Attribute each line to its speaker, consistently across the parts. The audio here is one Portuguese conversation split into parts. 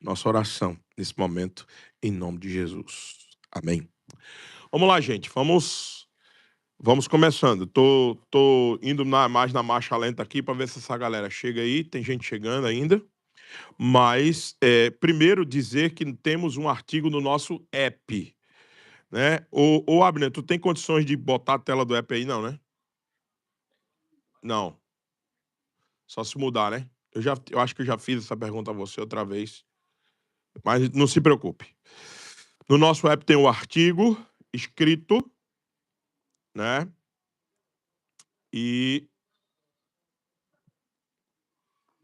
Speaker 1: Nossa oração nesse momento, em nome de Jesus. Amém. Vamos lá, gente. Vamos começando. Tô indo mais na marcha lenta aqui para ver se essa galera chega aí. Tem gente chegando ainda. Mas, primeiro dizer que temos um artigo no nosso app, né? Ô Abner, tu tem condições de botar a tela do app aí, não, né? Não. Só se mudar, né? Eu acho que eu já fiz essa pergunta a você outra vez. Mas não se preocupe. No nosso app tem o artigo escrito, né? E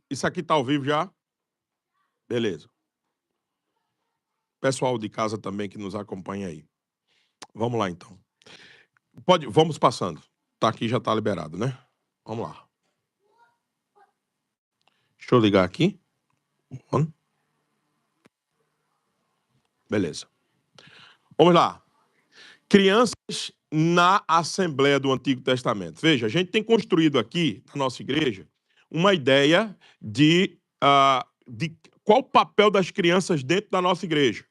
Speaker 1: isso aqui tá ao vivo já? Beleza. Pessoal de casa também que nos acompanha aí. Vamos lá, então. Vamos passando. Tá aqui, já tá liberado, né? Vamos lá. Deixa eu ligar aqui. Beleza. Vamos lá. Crianças na Assembleia do Antigo Testamento. Veja, a gente tem construído aqui, na nossa igreja, uma ideia de qual o papel das crianças dentro da nossa igreja.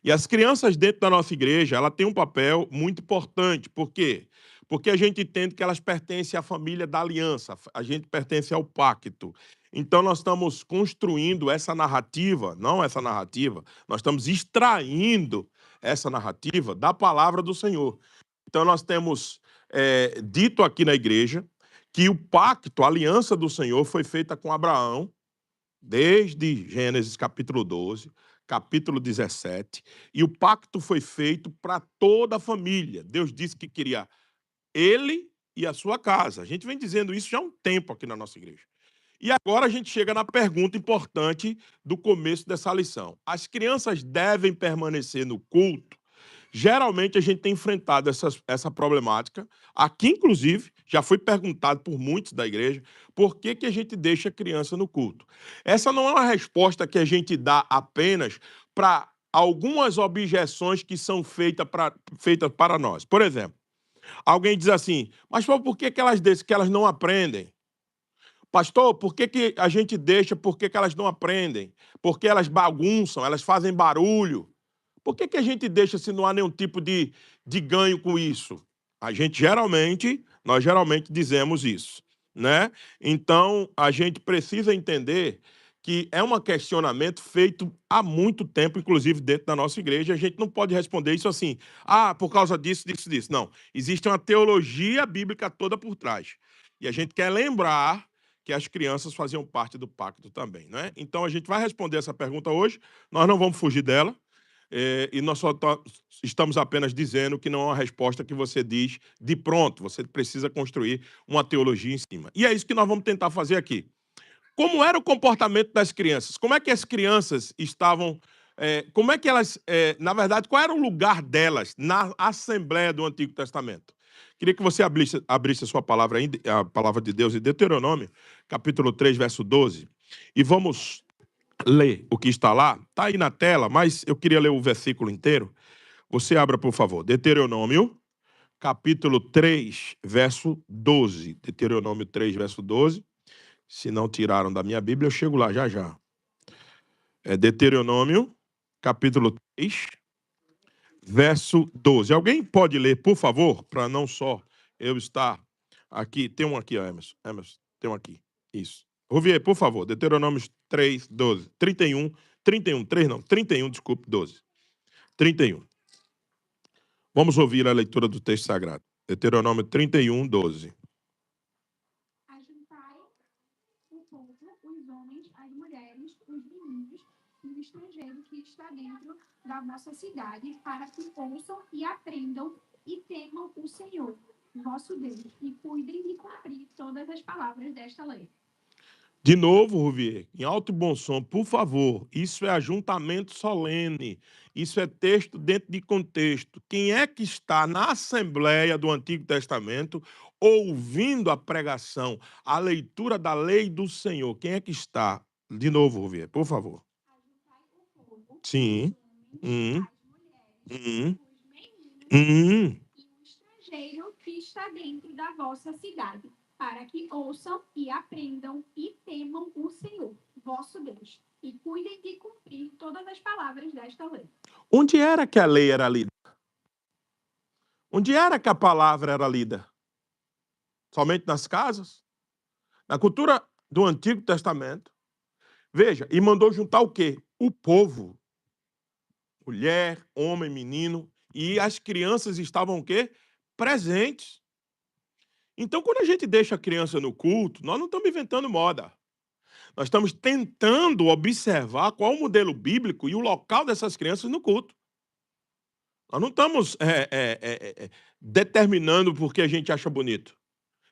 Speaker 1: E as crianças dentro da nossa igreja, ela tem um papel muito importante. Por quê? Porque a gente entende que elas pertencem à família da aliança, a gente pertence ao pacto. Então, nós estamos construindo essa narrativa, não essa narrativa, nós estamos extraindo essa narrativa da palavra do Senhor. Então, nós temos dito aqui na igreja que o pacto, a aliança do Senhor foi feita com Abraão, desde Gênesis capítulo 12, capítulo 17, e o pacto foi feito para toda a família. Deus disse que queria ele e a sua casa. A gente vem dizendo isso já há um tempo aqui na nossa igreja. E agora a gente chega na pergunta importante do começo dessa lição. As crianças devem permanecer no culto? Geralmente a gente tem enfrentado essa problemática. Aqui, inclusive, já foi perguntado por muitos da igreja por que a gente deixa a criança no culto. Essa não é uma resposta que a gente dá apenas para algumas objeções que são feitas para nós. Por exemplo, alguém diz assim, mas por que elas não aprendem? Pastor, por que a gente deixa, por que elas não aprendem? Porque elas bagunçam, elas fazem barulho. Por que a gente deixa se não há nenhum tipo de ganho com isso? Nós geralmente dizemos isso, né? Então, a gente precisa entender que é um questionamento feito há muito tempo, inclusive dentro da nossa igreja. A gente não pode responder isso assim, por causa disso, disso, disso. Não, existe uma teologia bíblica toda por trás. E a gente quer lembrar que as crianças faziam parte do pacto também, né? Então, a gente vai responder essa pergunta hoje, nós não vamos fugir dela, e nós só estamos apenas dizendo que não é uma resposta que você diz de pronto, você precisa construir uma teologia em cima. E é isso que nós vamos tentar fazer aqui. Como era o comportamento das crianças? Como é que as crianças estavam... como é que elas... na verdade, qual era o lugar delas na Assembleia do Antigo Testamento? Queria que você abrisse a sua palavra, a palavra de Deus em Deuteronômio, capítulo 3, verso 12, e vamos ler o que está lá. Está aí na tela, mas eu queria ler o versículo inteiro. Você abra, por favor, Deuteronômio, capítulo 3, verso 12. Deuteronômio 3, verso 12. Se não tiraram da minha Bíblia, eu chego lá já já. É Deuteronômio, capítulo 3, verso 12. Alguém pode ler, por favor, para não só eu estar aqui. Tem um aqui, ó, Emerson. Emerson, tem um aqui. Isso. Rouvier, por favor, Deuteronômio 3, 12. 31, 3 não, 31, desculpe, 12. 31. Vamos ouvir a leitura do texto sagrado. Deuteronômio 31, 12.
Speaker 2: Ajuntai o povo, os homens, as mulheres, os meninos e o estrangeiro que está dentro da vossa cidade, para que ouçam e aprendam e temam o Senhor, vosso Deus, e cuidem de cumprir todas as palavras desta lei.
Speaker 1: De novo, Rouvier, em alto e bom som, por favor, isso é ajuntamento solene, isso é texto dentro de contexto. Quem é que está na Assembleia do Antigo Testamento ouvindo a pregação, a leitura da lei do Senhor? Quem é que está? De novo, Rouvier, por favor.
Speaker 2: Ajuntai o povo,
Speaker 1: Sim.
Speaker 2: os homens, as
Speaker 1: Hum.
Speaker 2: mulheres, os meninos e o estrangeiro que está dentro da vossa cidade, para que ouçam e aprendam e temam o Senhor, vosso Deus, e cuidem de cumprir cumprir todas as palavras desta lei.
Speaker 1: Onde era que a lei era lida? Onde era que a palavra era lida? Somente nas casas? Na cultura do Antigo Testamento. Veja, e mandou juntar o quê? O povo. Mulher, homem, menino. E as crianças estavam o quê? Presentes. Então, quando a gente deixa a criança no culto, nós não estamos inventando moda. Nós estamos tentando observar qual o modelo bíblico e o local dessas crianças no culto. Nós não estamos determinando porque a gente acha bonito.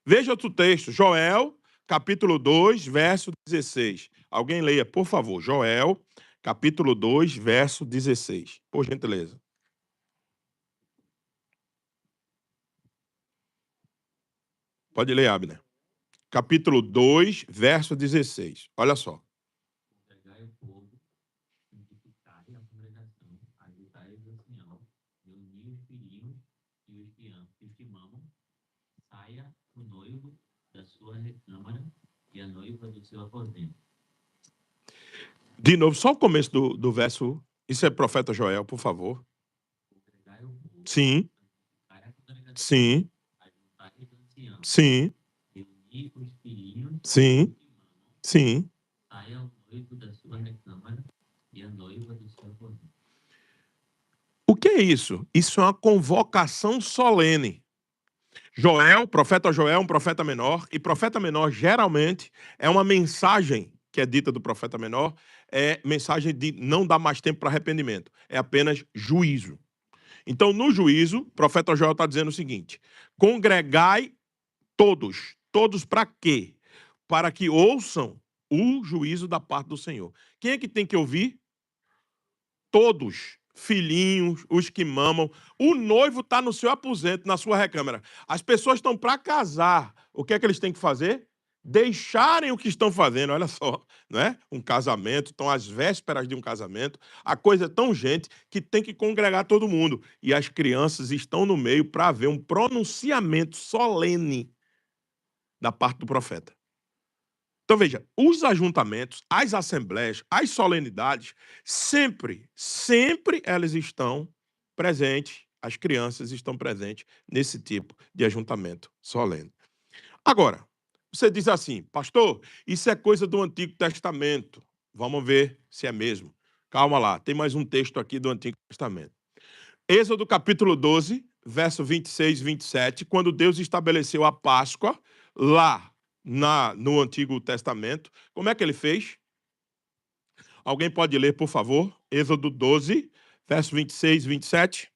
Speaker 1: Veja outro texto, Joel, capítulo 2, verso 16. Alguém leia, por favor. Joel, capítulo 2, verso 16. Por gentileza. Pode ler, Abner. Capítulo 2, verso 16. Olha só.
Speaker 3: Entregai o povo, santificai a congregação, ajudai o ancião, reuni os filhinhos e os que mamam, saia o noivo da sua recâmara e a noiva do seu aposento.
Speaker 1: De novo, só o começo do verso. Isso é profeta Joel, por favor.
Speaker 3: Entregai o povo,
Speaker 1: Sim,
Speaker 3: santificai a congregação,
Speaker 1: sim,
Speaker 3: ajudai o ancião,
Speaker 1: sim,
Speaker 3: reuni os filhinhos
Speaker 1: sim,
Speaker 3: e os que mamam,
Speaker 1: sim.
Speaker 3: saia o noivo da sua recâmara e a noiva do seu aposento.
Speaker 1: O que é isso? Isso é uma convocação solene. Joel, profeta Joel, um profeta menor, e profeta menor geralmente é uma mensagem que é dita do profeta menor, é mensagem de não dar mais tempo para arrependimento, é apenas juízo. Então, no juízo, o profeta Joel está dizendo o seguinte: congregai todos. Todos para quê? Para que ouçam o juízo da parte do Senhor. Quem é que tem que ouvir? Todos. Filhinhos, os que mamam. O noivo está no seu aposento, na sua recâmara. As pessoas estão para casar. O que é que eles têm que fazer? Deixarem o que estão fazendo. Olha só, não é? Um casamento, estão às vésperas de um casamento. A coisa é tão urgente que tem que congregar todo mundo. E as crianças estão no meio para ver um pronunciamento solene da parte do profeta. Então, veja, os ajuntamentos, as assembleias, as solenidades, sempre elas estão presentes, as crianças estão presentes nesse tipo de ajuntamento solene. Agora, você diz assim, pastor, isso é coisa do Antigo Testamento. Vamos ver se é mesmo. Calma lá, tem mais um texto aqui do Antigo Testamento. Êxodo capítulo 12, verso 26 e 27, quando Deus estabeleceu a Páscoa lá no Antigo Testamento, como é que ele fez? Alguém pode ler, por favor? Êxodo 12, verso 26 e 27.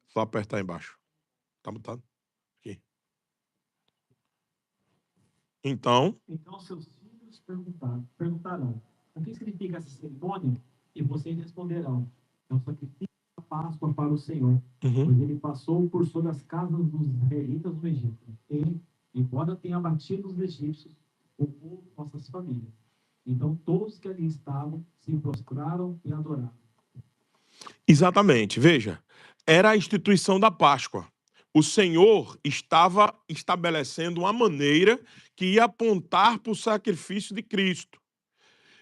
Speaker 1: Só apertar embaixo. Tá mutado? Aqui. Então
Speaker 4: seus filhos perguntarão, o que significa essa cerimônia? E vocês responderão, é um sacrifício da Páscoa para o Senhor, pois ele passou por sobre as casas dos israelitas no Egito. Ele, embora tenha abatido os egípcios, poupou nossas famílias. Então todos que ali estavam se prostraram e adoraram.
Speaker 1: Exatamente, veja, era a instituição da Páscoa. O Senhor estava estabelecendo uma maneira que ia apontar para o sacrifício de Cristo.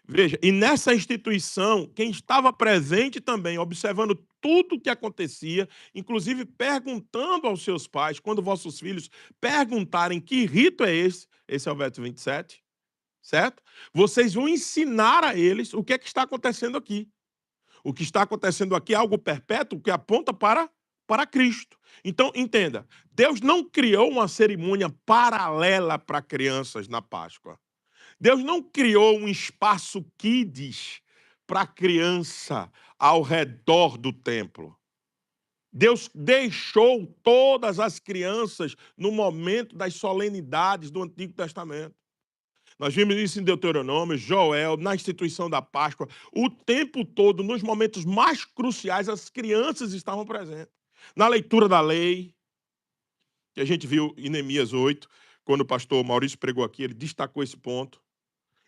Speaker 1: Veja, e nessa instituição, quem estava presente também, observando tudo o que acontecia, inclusive perguntando aos seus pais, quando vossos filhos perguntarem que rito é esse é o verso 27, certo? Vocês vão ensinar a eles o que é que está acontecendo aqui. O que está acontecendo aqui é algo perpétuo que aponta para Cristo. Então, entenda, Deus não criou uma cerimônia paralela para crianças na Páscoa. Deus não criou um espaço kids para criança ao redor do templo. Deus deixou todas as crianças no momento das solenidades do Antigo Testamento. Nós vimos isso em Deuteronômio, Joel, na instituição da Páscoa. O tempo todo, nos momentos mais cruciais, as crianças estavam presentes. Na leitura da lei, que a gente viu em Neemias 8, quando o pastor Maurício pregou aqui, ele destacou esse ponto.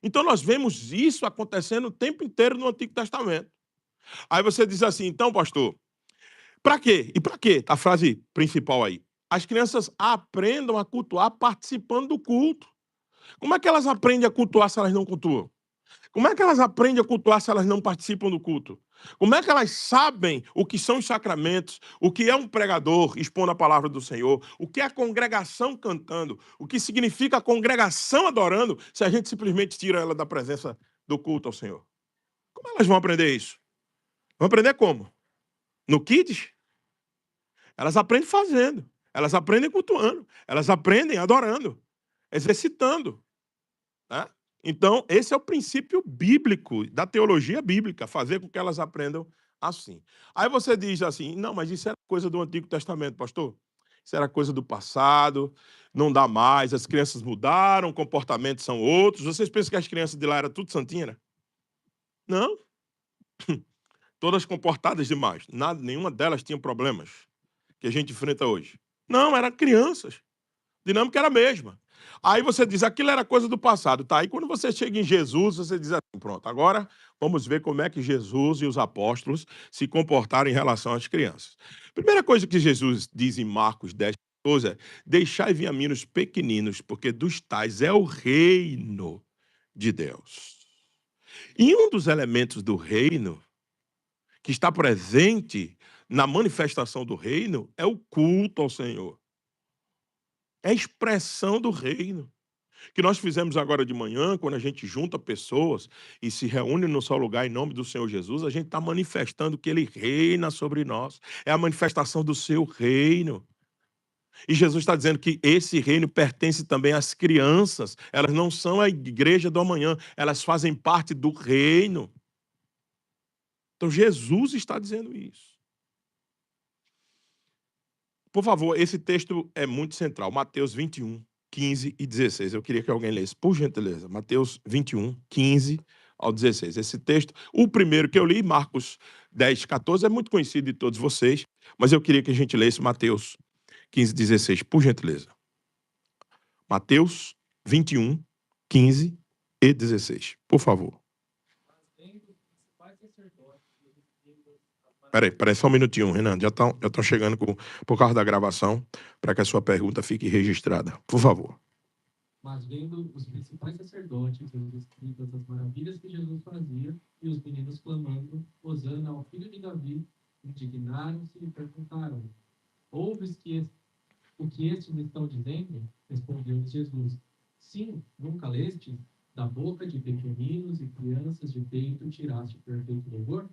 Speaker 1: Então, nós vemos isso acontecendo o tempo inteiro no Antigo Testamento. Aí você diz assim, então, pastor, para quê? E para quê? A frase principal aí. As crianças aprendam a cultuar participando do culto. Como é que elas aprendem a cultuar se elas não cultuam? Como é que elas aprendem a cultuar se elas não participam do culto? Como é que elas sabem o que são os sacramentos, o que é um pregador expondo a palavra do Senhor, o que é a congregação cantando, o que significa a congregação adorando, se a gente simplesmente tira ela da presença do culto ao Senhor? Como elas vão aprender isso? Vão aprender como? No Kids? Elas aprendem fazendo, elas aprendem cultuando, elas aprendem adorando, exercitando, né? Então, esse é o princípio bíblico, da teologia bíblica, fazer com que elas aprendam assim. Aí você diz assim, não, mas isso era coisa do Antigo Testamento, pastor. Isso era coisa do passado, não dá mais, as crianças mudaram, comportamentos são outros. Vocês pensam que as crianças de lá eram tudo santinha, né? Não, todas comportadas demais. Nada, nenhuma delas tinha problemas que a gente enfrenta hoje. Não, eram crianças. A dinâmica era a mesma. Aí você diz, aquilo era coisa do passado, tá? Aí quando você chega em Jesus, você diz assim, pronto, agora vamos ver como é que Jesus e os apóstolos se comportaram em relação às crianças. Primeira coisa que Jesus diz em Marcos 10:14 é, deixai vir a mim os pequeninos, porque dos tais é o reino de Deus. E um dos elementos do reino, que está presente na manifestação do reino, é o culto ao Senhor. É a expressão do reino. Que nós fizemos agora de manhã, quando a gente junta pessoas e se reúne no seu lugar em nome do Senhor Jesus, a gente está manifestando que Ele reina sobre nós. É a manifestação do seu reino. E Jesus está dizendo que esse reino pertence também às crianças. Elas não são a igreja do amanhã, elas fazem parte do reino. Então Jesus está dizendo isso. Por favor, esse texto é muito central. Mateus 21, 15 e 16. Eu queria que alguém lesse, por gentileza. Mateus 21, 15 ao 16. Esse texto, o primeiro que eu li, Marcos 10, 14, é muito conhecido de todos vocês, mas eu queria que a gente lesse Mateus 15, 16, por gentileza. Mateus 21, 15 e 16. Por favor. Peraí, só um minutinho, Renan. Já estão chegando por causa da gravação, para que a sua pergunta fique registrada. Por favor.
Speaker 4: Mas vendo os principais sacerdotes e os escribas as maravilhas que Jesus fazia, e os meninos clamando, Hosana ao filho de Davi, indignaram-se e perguntaram, ouves o que estes estão dizendo? Respondeu-lhes Jesus, sim, nunca lestes? Da boca de pequeninos e crianças de peito tiraste perfeito louvor?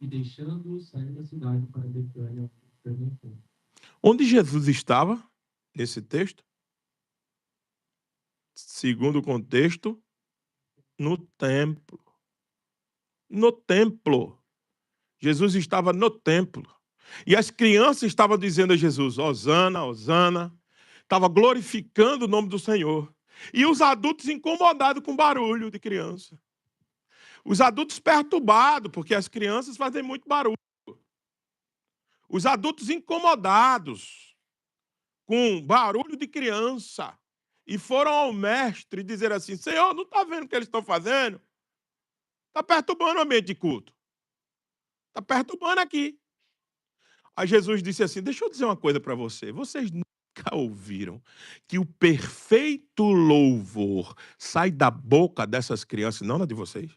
Speaker 4: E deixando-os sair da cidade para Betânia, perguntou.
Speaker 1: Onde Jesus estava, nesse texto? Segundo o contexto, no templo. No templo. Jesus estava no templo. E as crianças estavam dizendo a Jesus, Hosana, Hosana. Estava glorificando o nome do Senhor. E os adultos incomodados com o barulho de criança. Os adultos perturbados, porque as crianças fazem muito barulho. Os adultos incomodados com barulho de criança. E foram ao mestre dizer assim, Senhor, não está vendo o que eles estão fazendo? Está perturbando o ambiente de culto. Está perturbando aqui. Aí Jesus disse assim, deixa eu dizer uma coisa para você. Vocês nunca ouviram que o perfeito louvor sai da boca dessas crianças, não da de vocês?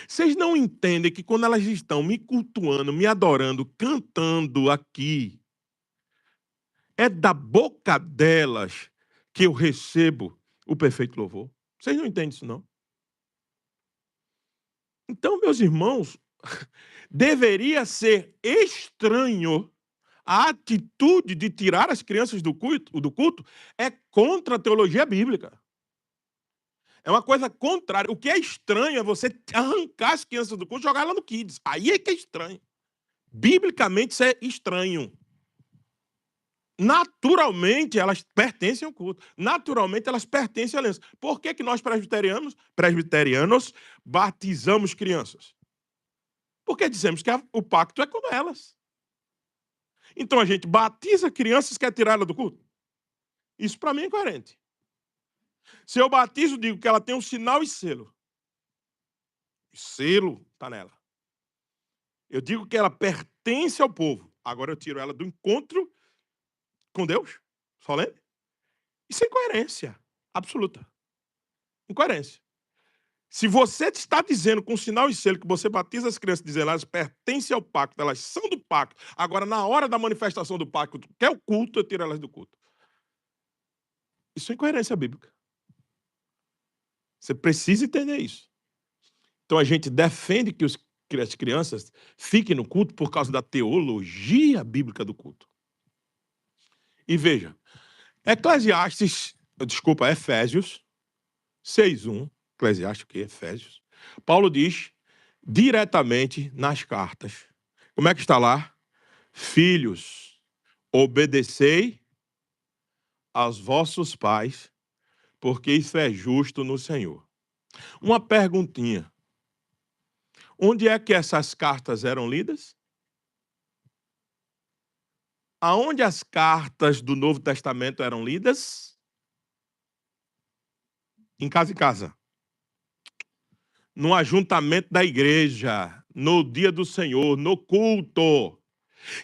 Speaker 1: Vocês não entendem que quando elas estão me cultuando, me adorando, cantando aqui, é da boca delas que eu recebo o perfeito louvor? Vocês não entendem isso, não? Então, meus irmãos, deveria ser estranho a atitude de tirar as crianças do culto é contra a teologia bíblica. É uma coisa contrária. O que é estranho é você arrancar as crianças do culto e jogar elas no Kids. Aí é que é estranho. Biblicamente isso é estranho. Naturalmente elas pertencem ao culto. Naturalmente elas pertencem à aliança. Por que nós presbiterianos batizamos crianças? Porque dizemos que o pacto é com elas. Então a gente batiza crianças e quer tirar ela do culto? Isso para mim é incoerente. Se eu batizo, digo que ela tem um sinal e selo. O selo está nela. Eu digo que ela pertence ao povo. Agora eu tiro ela do encontro com Deus, solene. Isso é incoerência absoluta. Incoerência. Se você está dizendo com sinal e selo que você batiza as crianças dizendo elas pertencem ao pacto, elas são do pacto, agora na hora da manifestação do pacto, que é o culto, eu tiro elas do culto. Isso é incoerência bíblica. Você precisa entender isso. Então a gente defende que as crianças fiquem no culto por causa da teologia bíblica do culto. E veja, Efésios 6:1, Eclesiastes, que Efésios, Paulo diz diretamente nas cartas. Como é que está lá? Filhos, obedecei aos vossos pais, porque isso é justo no Senhor. Uma perguntinha. Onde é que essas cartas eram lidas? Aonde as cartas do Novo Testamento eram lidas? Em casa. No ajuntamento da igreja, no dia do Senhor, no culto.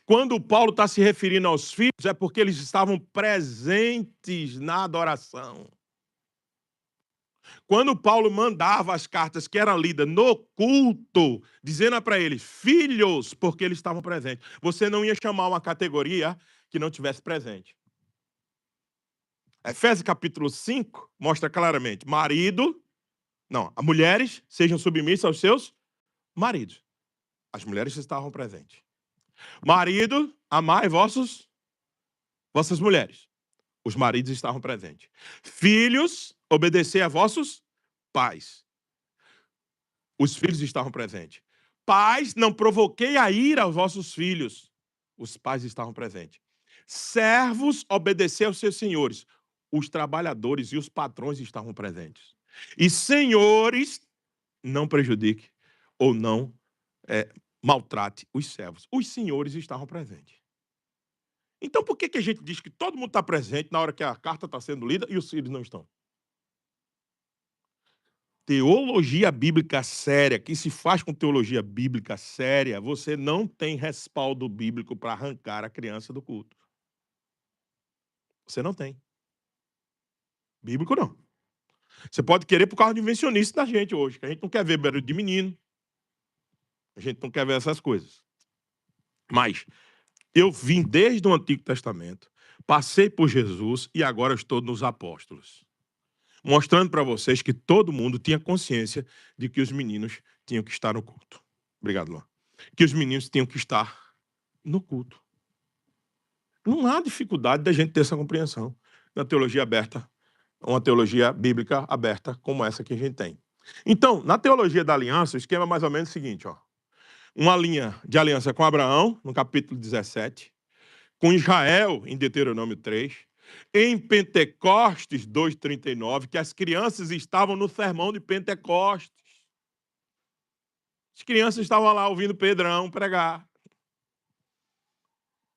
Speaker 1: Quando Paulo está se referindo aos filhos, é porque eles estavam presentes na adoração. Quando Paulo mandava as cartas que eram lidas no culto, dizendo para eles, filhos, porque eles estavam presentes. Você não ia chamar uma categoria que não tivesse presente. Efésios capítulo 5 mostra claramente, mulheres sejam submissas aos seus maridos. As mulheres estavam presentes. Marido, amai vossas mulheres. Os maridos estavam presentes. Filhos, obedecei a vossos pais. Os filhos estavam presentes. Pais, não provoquei a ira aos vossos filhos. Os pais estavam presentes. Servos, obedecei aos seus senhores. Os trabalhadores e os patrões estavam presentes. E senhores, não prejudique ou não maltrate os servos. Os senhores estavam presentes. Então, por que a gente diz que todo mundo está presente na hora que a carta está sendo lida e os filhos não estão? Teologia bíblica séria, que se faz com teologia bíblica séria, você não tem respaldo bíblico para arrancar a criança do culto. Você não tem. Bíblico não. Você pode querer por causa de invencionice da gente hoje, que a gente não quer ver barulho de menino. A gente não quer ver essas coisas. Mas eu vim desde o Antigo Testamento, passei por Jesus e agora estou nos apóstolos. Mostrando para vocês que todo mundo tinha consciência de que os meninos tinham que estar no culto. Obrigado, Luan. Que os meninos tinham que estar no culto. Não há dificuldade da gente ter essa compreensão na teologia aberta, uma teologia bíblica aberta como essa que a gente tem. Então, na teologia da aliança, o esquema é mais ou menos o seguinte, ó. Uma linha de aliança com Abraão, no capítulo 17, com Israel, em Deuteronômio 3, em Pentecostes 2:39, que as crianças estavam no sermão de Pentecostes. As crianças estavam lá ouvindo Pedrão pregar.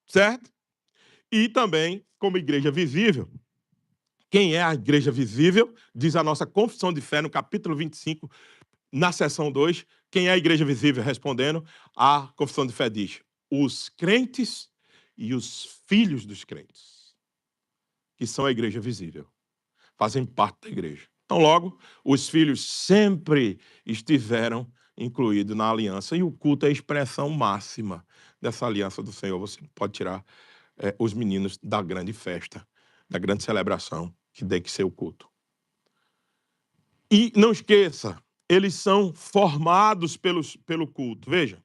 Speaker 1: Certo? E também, como igreja visível, quem é a igreja visível? Diz a nossa confissão de fé no capítulo 25, na seção 2, quem é a igreja visível? Respondendo, a confissão de fé diz, os crentes e os filhos dos crentes, que são a igreja visível, fazem parte da igreja. Então, logo, os filhos sempre estiveram incluídos na aliança, e o culto é a expressão máxima dessa aliança do Senhor. Você pode tirar os meninos da grande festa, da grande celebração, que tem que ser o culto. E não esqueça, eles são formados pelo culto. Veja,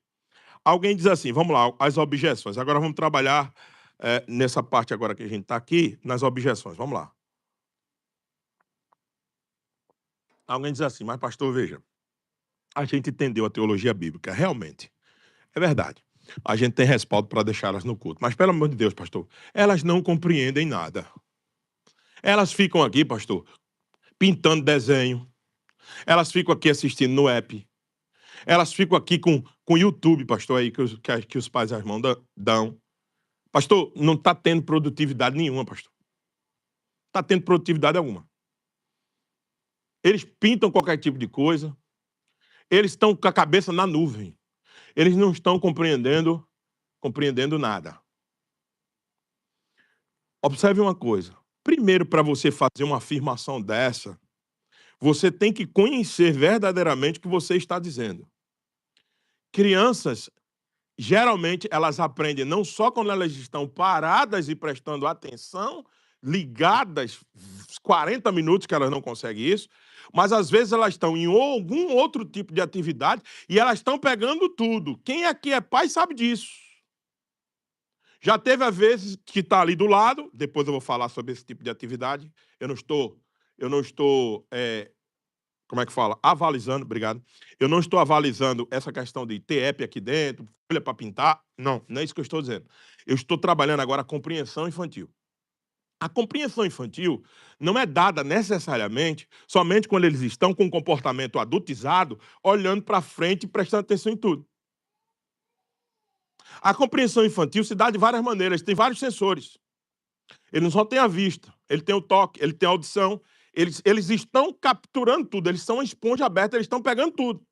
Speaker 1: alguém diz assim, vamos lá, as objeções. Agora vamos trabalhar nessa parte agora que a gente está aqui, nas objeções. Vamos lá. Alguém diz assim, mas pastor, veja, a gente entendeu a teologia bíblica, realmente. É verdade. A gente tem respaldo para deixá-las no culto. Mas, pelo amor de Deus, pastor, elas não compreendem nada. Elas ficam aqui, pastor, pintando desenho. Elas ficam aqui assistindo no app. Elas ficam aqui com o YouTube, pastor, aí que os pais e as irmãos dão. Pastor, não está tendo produtividade nenhuma, pastor. Não está tendo produtividade alguma. Eles pintam qualquer tipo de coisa. Eles estão com a cabeça na nuvem. Eles não estão compreendendo nada. Observe uma coisa. Primeiro, para você fazer uma afirmação dessa, Você tem que conhecer verdadeiramente o que você está dizendo. Crianças, geralmente, elas aprendem não só quando elas estão paradas e prestando atenção, ligadas, 40 minutos que elas não conseguem isso, mas às vezes elas estão em algum outro tipo de atividade e elas estão pegando tudo. Quem aqui é pai sabe disso. Já teve às vezes que está ali do lado, depois eu vou falar sobre esse tipo de atividade. Eu não estou como é que fala? Avalizando, obrigado. Eu não estou avalizando essa questão de ter app aqui dentro, folha para pintar. Não, não é isso que eu estou dizendo. Eu estou trabalhando agora a compreensão infantil. A compreensão infantil não é dada necessariamente somente quando eles estão com um comportamento adultizado, olhando para frente e prestando atenção em tudo. A compreensão infantil se dá de várias maneiras, tem vários sensores. Ele não só tem a vista, ele tem o toque, ele tem a audição. Eles estão capturando tudo, eles são uma esponja aberta, eles estão pegando tudo.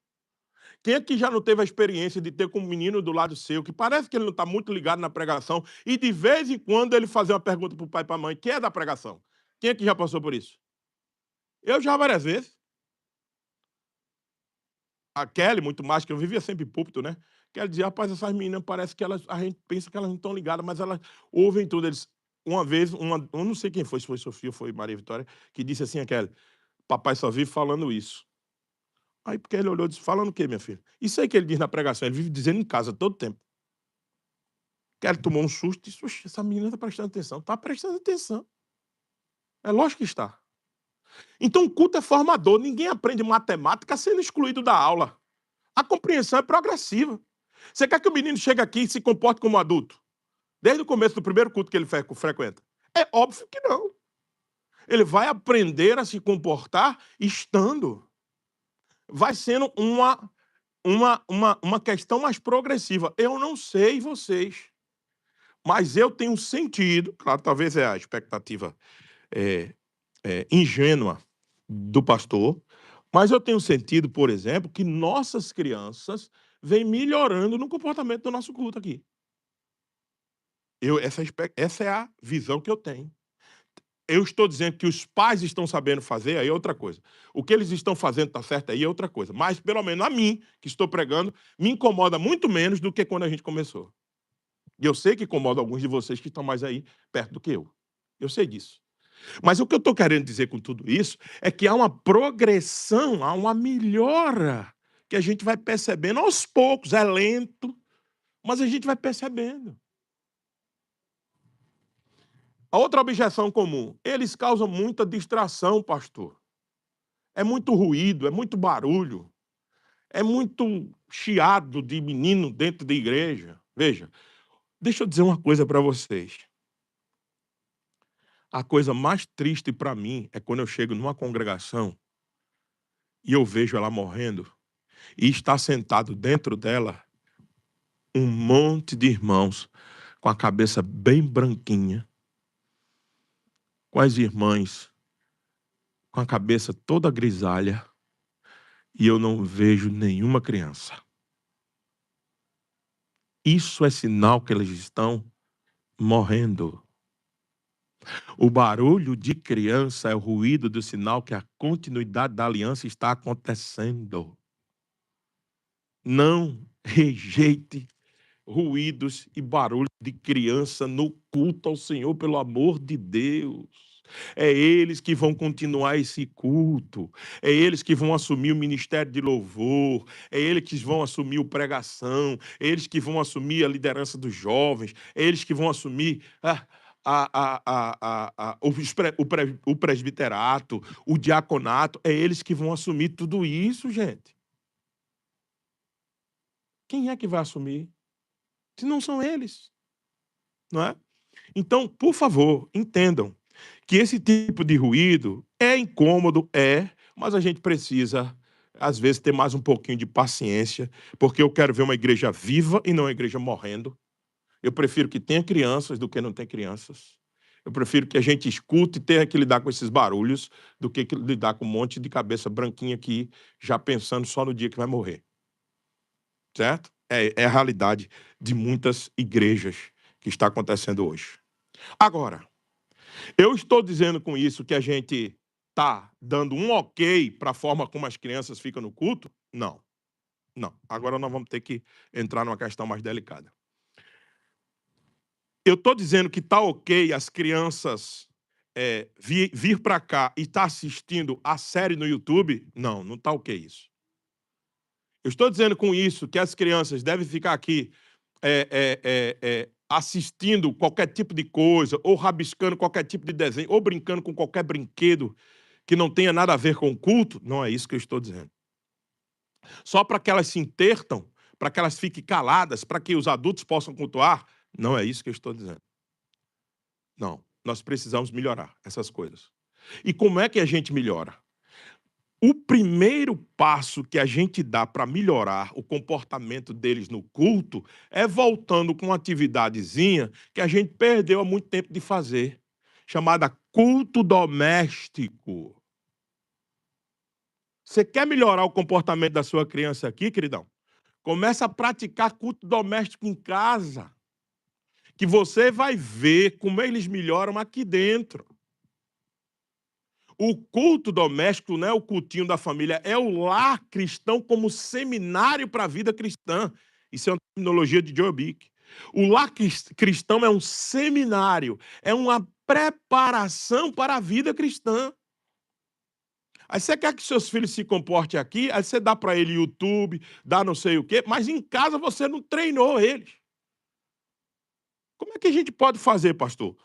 Speaker 1: Quem aqui já não teve a experiência de ter com um menino do lado seu, que parece que ele não está muito ligado na pregação, e de vez em quando ele fazer uma pergunta para o pai e para a mãe, que é da pregação? Quem aqui já passou por isso? Eu já várias vezes. A Kelly, muito mais, que eu vivia sempre em púlpito, né? Kelly dizia, rapaz, essas meninas parece que a gente pensa que elas não estão ligadas, mas elas ouvem tudo. Uma vez, eu não sei quem foi, se foi Sofia ou foi Maria Vitória, que disse assim a Kelly, papai só vive falando isso. Aí porque ele olhou e disse, falando o quê, minha filha? Isso aí que ele diz na pregação, ele vive dizendo em casa todo tempo. Kelly tomou um susto e disse, oxe, essa menina está prestando atenção. Está prestando atenção. É lógico que está. Então o culto é formador, ninguém aprende matemática sendo excluído da aula. A compreensão é progressiva. Você quer que o menino chegue aqui e se comporte como adulto? Desde o começo do primeiro culto que ele frequenta? É óbvio que não. Ele vai aprender a se comportar estando. Vai sendo uma questão mais progressiva. Eu não sei vocês, mas eu tenho sentido, claro, talvez é a expectativa ingênua do pastor, mas eu tenho sentido, por exemplo, que nossas crianças vêm melhorando no comportamento do nosso culto aqui. Essa é a visão que eu tenho. Eu estou dizendo que os pais estão sabendo fazer, aí é outra coisa. O que eles estão fazendo está certo, aí é outra coisa. Mas, pelo menos a mim, que estou pregando, me incomoda muito menos do que quando a gente começou. E eu sei que incomoda alguns de vocês que estão mais aí perto do que eu. Eu sei disso. Mas o que eu estou querendo dizer com tudo isso é que há uma progressão, há uma melhora que a gente vai percebendo aos poucos. É lento, mas a gente vai percebendo. A outra objeção comum, eles causam muita distração, pastor. É muito ruído, é muito barulho, é muito chiado de menino dentro da igreja. Veja, deixa eu dizer uma coisa para vocês. A coisa mais triste para mim é quando eu chego numa congregação e eu vejo ela morrendo e está sentado dentro dela um monte de irmãos com a cabeça bem branquinha, com as irmãs com a cabeça toda grisalha, e eu não vejo nenhuma criança. Isso é sinal que eles estão morrendo. O barulho de criança é o ruído do sinal que a continuidade da aliança está acontecendo. Não rejeite ruídos e barulho de criança no culto ao Senhor, pelo amor de Deus. É eles que vão continuar esse culto, é eles que vão assumir o ministério de louvor, é eles que vão assumir o pregação, é eles que vão assumir a liderança dos jovens, é eles que vão assumir o presbiterato, o diaconato, é eles que vão assumir tudo isso, gente. Quem é que vai assumir? Se não são eles, não é? Então, por favor, entendam que esse tipo de ruído é incômodo, mas a gente precisa, às vezes, ter mais um pouquinho de paciência, porque eu quero ver uma igreja viva e não uma igreja morrendo. Eu prefiro que tenha crianças do que não tenha crianças. Eu prefiro que a gente escute e tenha que lidar com esses barulhos do que lidar com um monte de cabeça branquinha aqui, já pensando só no dia que vai morrer. Certo? É a realidade de muitas igrejas que está acontecendo hoje. Agora, eu estou dizendo com isso que a gente está dando um ok para a forma como as crianças ficam no culto? Não. Não. Agora nós vamos ter que entrar numa questão mais delicada. Eu estou dizendo que está ok as crianças vir para cá e estar assistindo a série no YouTube? Não, não está ok isso. Eu estou dizendo com isso que as crianças devem ficar aqui assistindo qualquer tipo de coisa, ou rabiscando qualquer tipo de desenho, ou brincando com qualquer brinquedo que não tenha nada a ver com o culto? Não é isso que eu estou dizendo. Só para que elas se intertam, para que elas fiquem caladas, para que os adultos possam cultuar? Não é isso que eu estou dizendo. Não, nós precisamos melhorar essas coisas. E como é que a gente melhora? O primeiro passo que a gente dá para melhorar o comportamento deles no culto é voltando com uma atividadezinha que a gente perdeu há muito tempo de fazer, chamada culto doméstico. Você quer melhorar o comportamento da sua criança aqui, queridão? Começa a praticar culto doméstico em casa, que você vai ver como eles melhoram aqui dentro. O culto doméstico não é o cultinho da família, é o lar cristão como seminário para a vida cristã. Isso é uma terminologia de Joel Bick. O lar cristão é um seminário, é uma preparação para a vida cristã. Aí você quer que seus filhos se comportem aqui, aí você dá para ele YouTube, dá não sei o quê, mas em casa você não treinou eles. Como é que a gente pode fazer, pastor?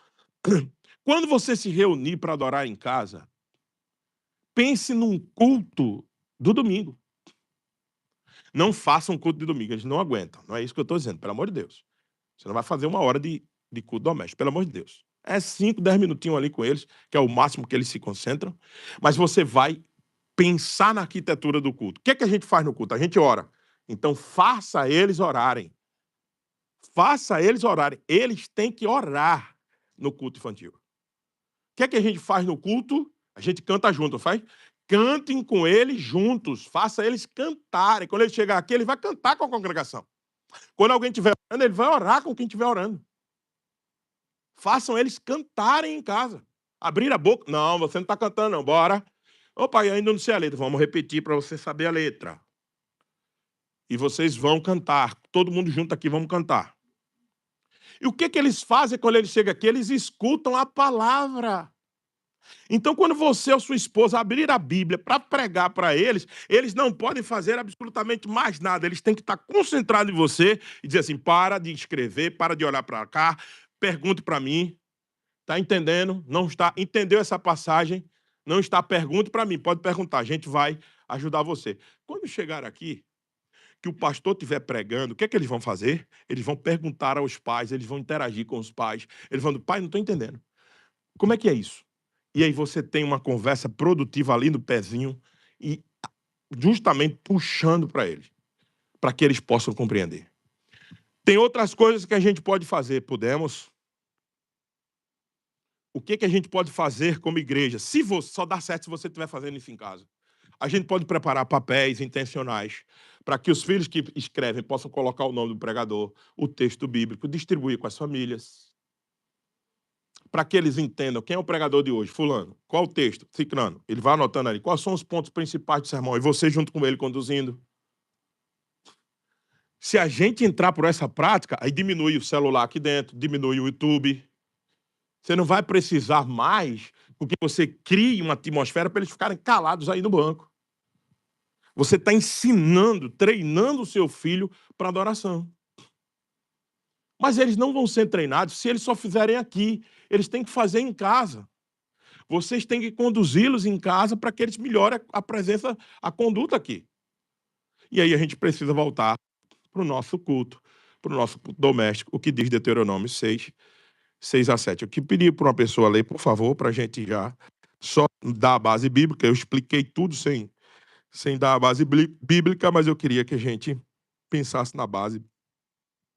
Speaker 1: Quando você se reunir para adorar em casa, pense num culto do domingo. Não faça um culto de domingo, eles não aguentam. Não é isso que eu estou dizendo, pelo amor de Deus. Você não vai fazer uma hora de culto doméstico, pelo amor de Deus. É 5, 10 minutinhos ali com eles, que é o máximo que eles se concentram. Mas você vai pensar na arquitetura do culto. O que é que a gente faz no culto? A gente ora. Então, faça eles orarem. Faça eles orarem. Eles têm que orar no culto infantil. O que é que a gente faz no culto? A gente canta junto, faz? Cantem com eles juntos. Faça eles cantarem. Quando ele chegar aqui, ele vai cantar com a congregação. Quando alguém estiver orando, ele vai orar com quem estiver orando. Façam eles cantarem em casa. Abrir a boca. Não, você não está cantando, não. Bora. Ô, pai, ainda não sei a letra. Vamos repetir para você saber a letra. E vocês vão cantar. Todo mundo junto aqui, vamos cantar. E o que eles fazem quando eles chegam aqui? Eles escutam a palavra. Então, quando você ou sua esposa abrir a Bíblia para pregar para eles, eles não podem fazer absolutamente mais nada. Eles têm que estar concentrados em você e dizer assim, para de escrever, para de olhar para cá, pergunte para mim. Está entendendo? Não está? Entendeu essa passagem? Não está? Pergunte para mim. Pode perguntar. A gente vai ajudar você. Quando chegar aqui, que o pastor estiver pregando, o que é que eles vão fazer? Eles vão perguntar aos pais, eles vão interagir com os pais. Eles vão dizer, pai, não estou entendendo. Como é que é isso? E aí você tem uma conversa produtiva ali no pezinho e justamente puxando para eles, para que eles possam compreender. Tem outras coisas que a gente pode fazer, podemos? O que a gente pode fazer como igreja? Se você, só dá certo se você estiver fazendo isso em casa. A gente pode preparar papéis intencionais para que os filhos que escrevem possam colocar o nome do pregador, o texto bíblico, distribuir com as famílias. Para que eles entendam quem é o pregador de hoje, fulano, qual o texto, ciclano. Ele vai anotando ali quais são os pontos principais do sermão e você junto com ele conduzindo. Se a gente entrar por essa prática, aí diminui o celular aqui dentro, diminui o YouTube. Você não vai precisar mais porque você crie uma atmosfera para eles ficarem calados aí no banco. Você está ensinando, treinando o seu filho para adoração. Mas eles não vão ser treinados se eles só fizerem aqui. Eles têm que fazer em casa. Vocês têm que conduzi-los em casa para que eles melhorem a presença, a conduta aqui. E aí a gente precisa voltar para o nosso culto doméstico, o que diz Deuteronômio 6, 6 a 7. Eu que pedi para uma pessoa ler, por favor, para a gente já só dar a base bíblica. Eu expliquei tudo sem dar a base bíblica, mas eu queria que a gente pensasse na base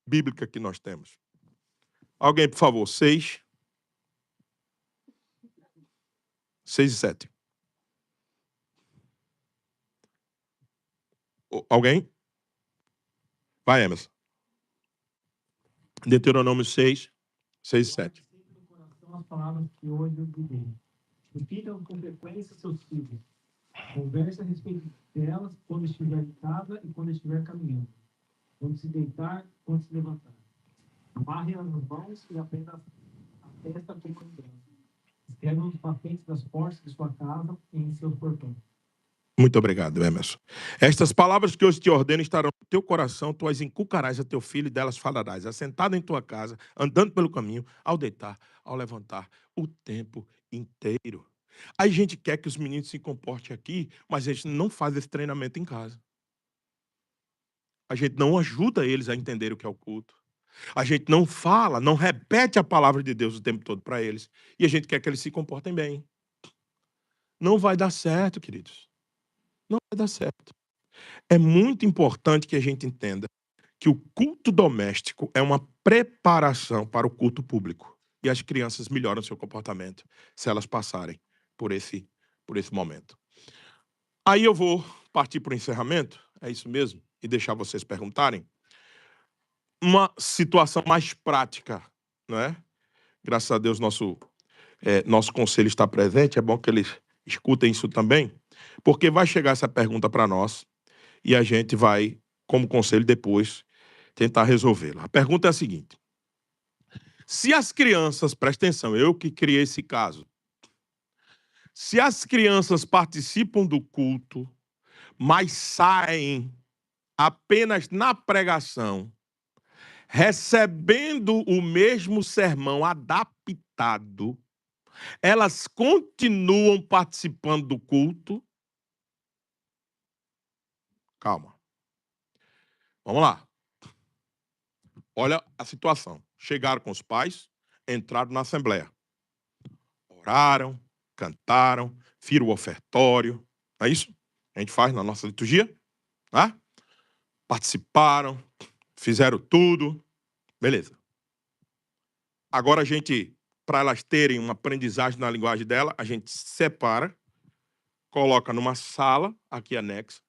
Speaker 1: bíblica que nós temos. Alguém, por favor, 6 e 7. Alguém? Vai, Emerson. Deuteronômio 6, 6 e 7.
Speaker 4: As palavras que hoje eu lhe dei. Repitam com frequência seus filhos. Converse a respeito delas quando estiver em casa e quando estiver caminhando. Quando se deitar, quando se levantar. Amarre-as nas mãos e aprenda a testa como lembrança. Escreva nos batentes das portas de sua casa e em seus portões.
Speaker 1: Muito obrigado, Emerson. Estas palavras que hoje te ordeno estarão no teu coração, tu as inculcarás a teu filho e delas falarás, assentado em tua casa, andando pelo caminho, ao deitar, ao levantar, o tempo inteiro. A gente quer que os meninos se comportem aqui, mas a gente não faz esse treinamento em casa. A gente não ajuda eles a entender o que é o culto. A gente não fala, não repete a palavra de Deus o tempo todo para eles. E a gente quer que eles se comportem bem. Não vai dar certo, queridos. Não vai dar certo. É muito importante que a gente entenda que o culto doméstico é uma preparação para o culto público. E as crianças melhoram seu comportamento se elas passarem por esse momento. Aí eu vou partir para o encerramento, é isso mesmo, e deixar vocês perguntarem. Uma situação mais prática, não é? Graças a Deus nosso conselho está presente, é bom que eles escutem isso também, porque vai chegar essa pergunta para nós e a gente vai, como conselho, depois tentar resolvê-la. A pergunta é a seguinte: se as crianças, presta atenção, eu que criei esse caso, se as crianças participam do culto, mas saem apenas na pregação, recebendo o mesmo sermão adaptado, elas continuam participando do culto? Calma. Vamos lá. Olha a situação. Chegaram com os pais, entraram na assembleia. Oraram, cantaram, viram o ofertório. Não é isso? A gente faz na nossa liturgia. Tá? Participaram, fizeram tudo. Beleza. Agora a gente, para elas terem uma aprendizagem na linguagem dela, a gente separa, coloca numa sala, aqui anexa,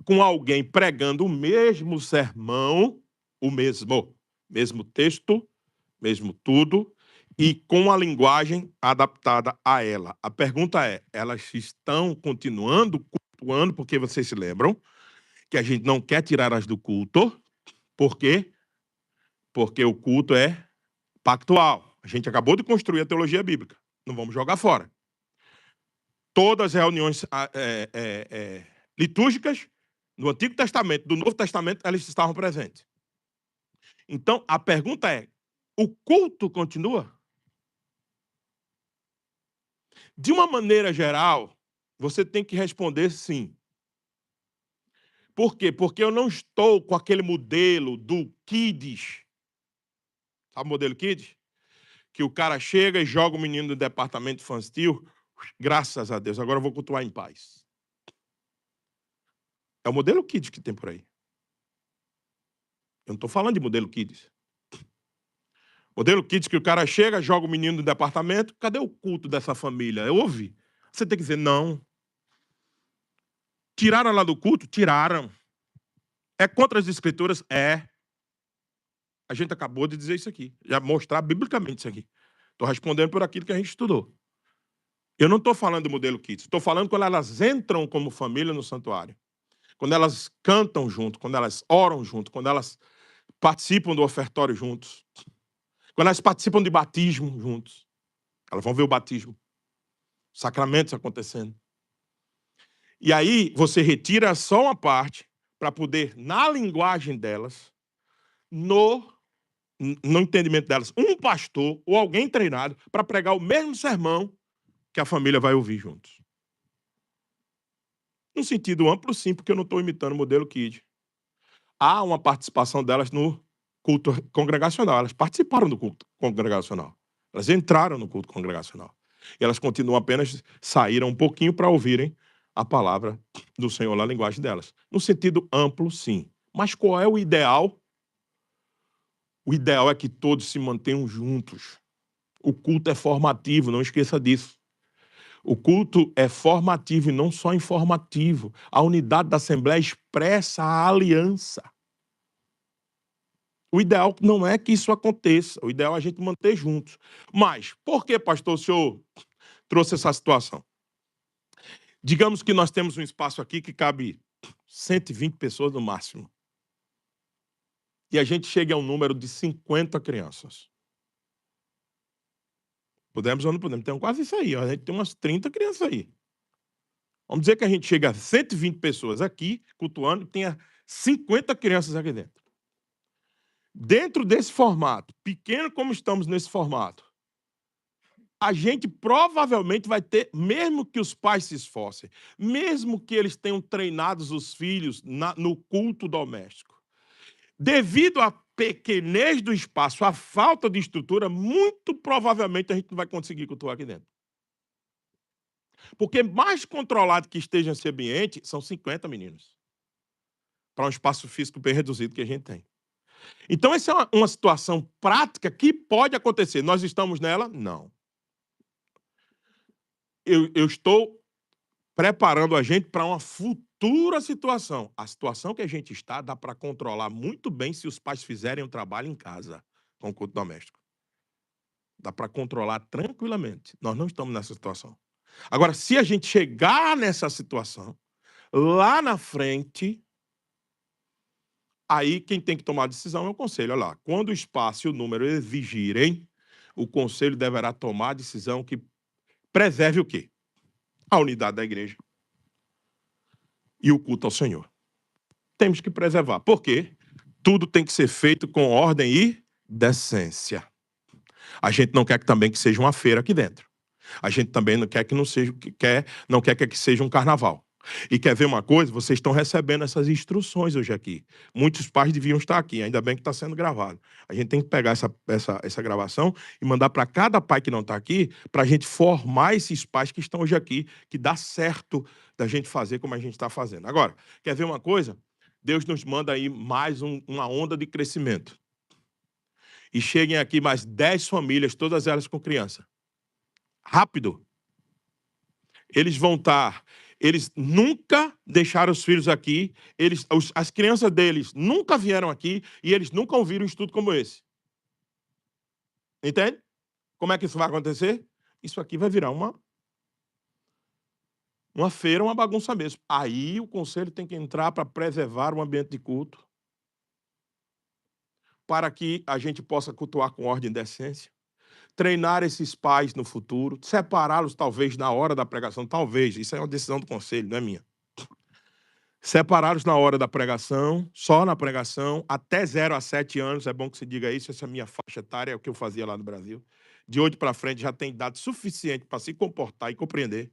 Speaker 1: com alguém pregando o mesmo sermão, o mesmo texto, mesmo tudo, e com a linguagem adaptada a ela. A pergunta é, elas estão continuando cultuando, porque vocês se lembram que a gente não quer tirar elas do culto, por quê? Porque o culto é pactual. A gente acabou de construir a teologia bíblica. Não vamos jogar fora. Todas as reuniões litúrgicas do Antigo Testamento, do Novo Testamento, elas estavam presentes. Então, a pergunta é, o culto continua? De uma maneira geral, você tem que responder sim. Por quê? Porque eu não estou com aquele modelo do Kids. Sabe o modelo Kids? Que o cara chega e joga o menino do departamento infantil. Graças a Deus, agora eu vou cultuar em paz. É o modelo Kids que tem por aí. Eu não estou falando de modelo Kids. Modelo Kids que o cara chega, joga o menino do departamento. Cadê o culto dessa família? Eu ouvi. Você tem que dizer, não. Tiraram ela do culto? Tiraram. É contra as escrituras? É. A gente acabou de dizer isso aqui. Já mostrar biblicamente isso aqui. Estou respondendo por aquilo que a gente estudou. Eu não estou falando do modelo Kids. Estou falando quando elas entram como família no santuário. Quando elas cantam junto, quando elas oram junto, quando elas participam do ofertório juntos. Quando elas participam de batismo juntos. Elas vão ver o batismo. Sacramentos acontecendo. E aí você retira só uma parte para poder, na linguagem delas, no entendimento delas, um pastor ou alguém treinado para pregar o mesmo sermão que a família vai ouvir juntos. No sentido amplo, sim, porque eu não estou imitando o modelo Kid. Há uma participação delas no culto congregacional. Elas participaram do culto congregacional. Elas entraram no culto congregacional. E elas continuam apenas, saíram um pouquinho para ouvirem a palavra do Senhor na linguagem delas. No sentido amplo, sim. Mas qual é o ideal? O ideal é que todos se mantenham juntos. O culto é formativo, não esqueça disso. O culto é formativo e não só informativo. A unidade da Assembleia expressa a aliança. O ideal não é que isso aconteça. O ideal é a gente manter juntos. Mas, por que, pastor, o senhor trouxe essa situação. Digamos que nós temos um espaço aqui que cabe 120 pessoas no máximo. E a gente chega a um número de 50 crianças. Podemos ou não podemos? Tem quase isso aí. A gente tem umas 30 crianças aí. Vamos dizer que a gente chega a 120 pessoas aqui, cultuando, e tenha 50 crianças aqui dentro. Dentro desse formato, pequeno como estamos nesse formato, a gente provavelmente vai ter, mesmo que os pais se esforcem, mesmo que eles tenham treinados os filhos no culto doméstico, devido à pequenez do espaço, à falta de estrutura, muito provavelmente a gente não vai conseguir cultuar aqui dentro. Porque mais controlado que esteja esse ambiente, são 50 meninos. Para um espaço físico bem reduzido que a gente tem. Então, essa é uma situação prática que pode acontecer. Nós estamos nela? Não. Eu estou preparando a gente para uma futura situação. A situação que a gente está dá para controlar muito bem se os pais fizerem um trabalho em casa com o culto doméstico. Dá para controlar tranquilamente. Nós não estamos nessa situação. Agora, se a gente chegar nessa situação, lá na frente, aí quem tem que tomar a decisão é o conselho. Olha lá, quando o espaço e o número exigirem, o conselho deverá tomar a decisão que preserve o quê? A unidade da igreja e o culto ao Senhor. Temos que preservar. Por quê? Tudo tem que ser feito com ordem e decência. A gente não quer também que seja uma feira aqui dentro. A gente também não quer que que seja um carnaval. E quer ver uma coisa? Vocês estão recebendo essas instruções hoje aqui. Muitos pais deviam estar aqui, ainda bem que está sendo gravado. A gente tem que pegar essa gravação e mandar para cada pai que não está aqui, para a gente formar esses pais que estão hoje aqui, que dá certo da gente fazer como a gente está fazendo. Agora, quer ver uma coisa? Deus nos manda aí mais uma onda de crescimento. E cheguem aqui mais 10 famílias, todas elas com criança. Rápido. Eles vão estar... Eles nunca deixaram os filhos aqui, as crianças deles nunca vieram aqui e eles nunca ouviram um estudo como esse. Entende? Como é que isso vai acontecer? Isso aqui vai virar uma feira, uma bagunça mesmo. Aí o conselho tem que entrar para preservar o ambiente de culto, para que a gente possa cultuar com ordem e decência. Treinar esses pais no futuro, separá-los talvez na hora da pregação, talvez, isso é uma decisão do conselho, não é minha. Separá-los na hora da pregação, só na pregação, até 0 a 7 anos, é bom que você diga isso, essa é a minha faixa etária, é o que eu fazia lá no Brasil. De 8 para frente já tem idade suficiente para se comportar e compreender.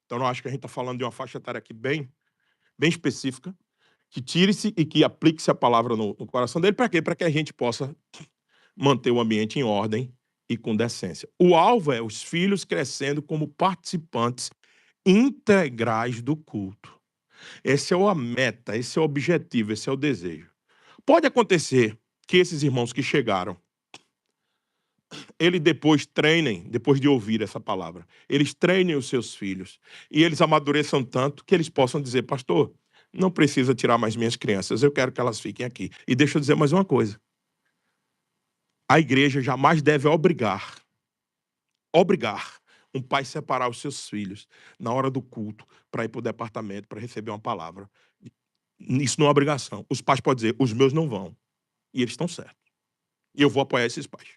Speaker 1: Então, eu acho que a gente está falando de uma faixa etária aqui bem específica, que tire-se e que aplique-se a palavra no coração dele, para quê? Para que a gente possa manter o ambiente em ordem e com decência. O alvo é os filhos crescendo como participantes integrais do culto. Essa é a meta, esse é o objetivo, esse é o desejo. Pode acontecer que esses irmãos que chegaram, eles depois treinem, depois de ouvir essa palavra, eles treinem os seus filhos e eles amadureçam tanto que eles possam dizer, pastor, não precisa tirar mais minhas crianças, eu quero que elas fiquem aqui. E deixa eu dizer mais uma coisa. A igreja jamais deve obrigar um pai a separar os seus filhos na hora do culto para ir para o departamento, para receber uma palavra. Isso não é obrigação. Os pais podem dizer, os meus não vão. E eles estão certos. E eu vou apoiar esses pais.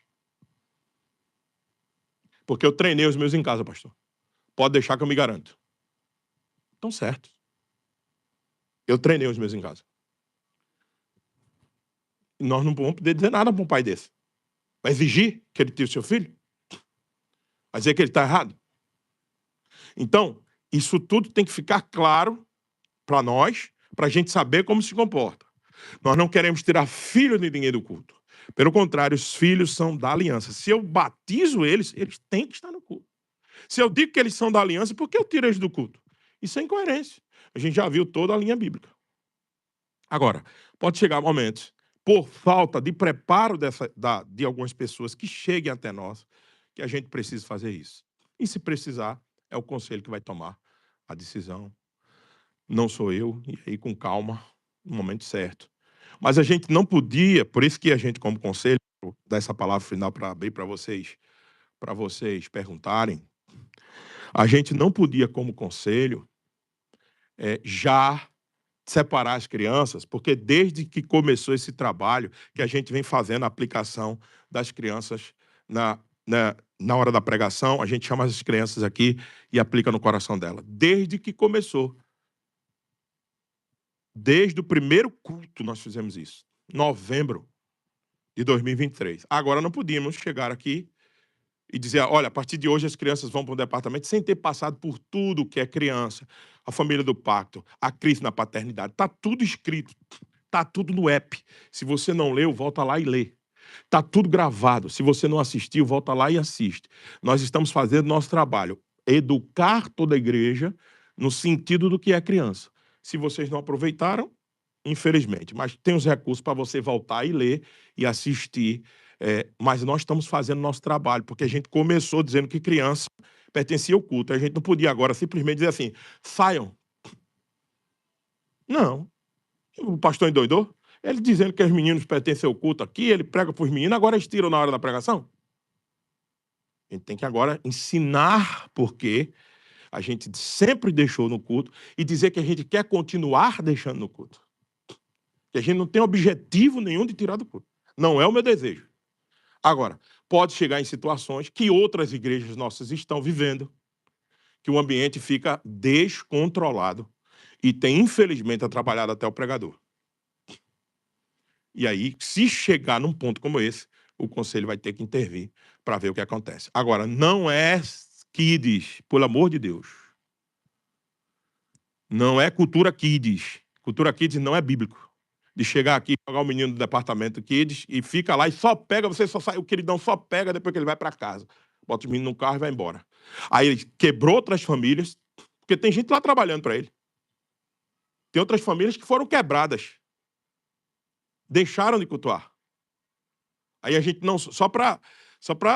Speaker 1: Porque eu treinei os meus em casa, pastor. Pode deixar que eu me garanto. Estão certos. Eu treinei os meus em casa. E nós não vamos poder dizer nada para um pai desse. Vai exigir que ele tire o seu filho? Vai dizer que ele está errado? Então, isso tudo tem que ficar claro para nós, para a gente saber como se comporta. Nós não queremos tirar filho de ninguém do culto. Pelo contrário, os filhos são da aliança. Se eu batizo eles, eles têm que estar no culto. Se eu digo que eles são da aliança, por que eu tiro eles do culto? Isso é incoerência. A gente já viu toda a linha bíblica. Agora, pode chegar momentos, por falta de preparo de algumas pessoas que cheguem até nós, que a gente precisa fazer isso. E se precisar, é o conselho que vai tomar a decisão. Não sou eu, e aí com calma, no momento certo. Mas a gente não podia, por isso que a gente, como conselho, dá essa palavra final para abrir para vocês perguntarem. A gente não podia, como conselho, já separar as crianças, porque desde que começou esse trabalho, que a gente vem fazendo a aplicação das crianças na hora da pregação, a gente chama as crianças aqui e aplica no coração dela. Desde que começou. Desde o primeiro culto nós fizemos isso. Novembro de 2023. Agora não podíamos chegar aqui e dizer, olha, a partir de hoje as crianças vão para o departamento sem ter passado por tudo que é criança, a família do pacto, a crise na paternidade. Está tudo escrito, está tudo no app. Se você não leu, volta lá e lê. Está tudo gravado. Se você não assistiu, volta lá e assiste. Nós estamos fazendo nosso trabalho, educar toda a igreja no sentido do que é criança. Se vocês não aproveitaram, infelizmente, mas tem os recursos para você voltar e ler e assistir. Mas nós estamos fazendo nosso trabalho, porque a gente começou dizendo que criança pertencia ao culto. A gente não podia agora simplesmente dizer assim, saiam. Não. O pastor endoidou. Ele dizendo que os meninos pertencem ao culto aqui, ele prega para os meninos, agora eles tiram na hora da pregação. A gente tem que agora ensinar porque a gente sempre deixou no culto e dizer que a gente quer continuar deixando no culto. Que a gente não tem objetivo nenhum de tirar do culto. Não é o meu desejo. Agora, pode chegar em situações que outras igrejas nossas estão vivendo, que o ambiente fica descontrolado e tem, infelizmente, atrapalhado até o pregador. E aí, se chegar num ponto como esse, o conselho vai ter que intervir para ver o que acontece. Agora, não é kids, pelo amor de Deus. Não é cultura kids. Cultura kids não é bíblico. De chegar aqui, pegar o menino do departamento kids e fica lá e só pega, você só sai, o queridão só pega depois que ele vai para casa. Bota o menino no carro e vai embora. Aí ele quebrou outras famílias, porque tem gente lá trabalhando para ele. Tem outras famílias que foram quebradas. Deixaram de cultuar. Aí a gente não, só para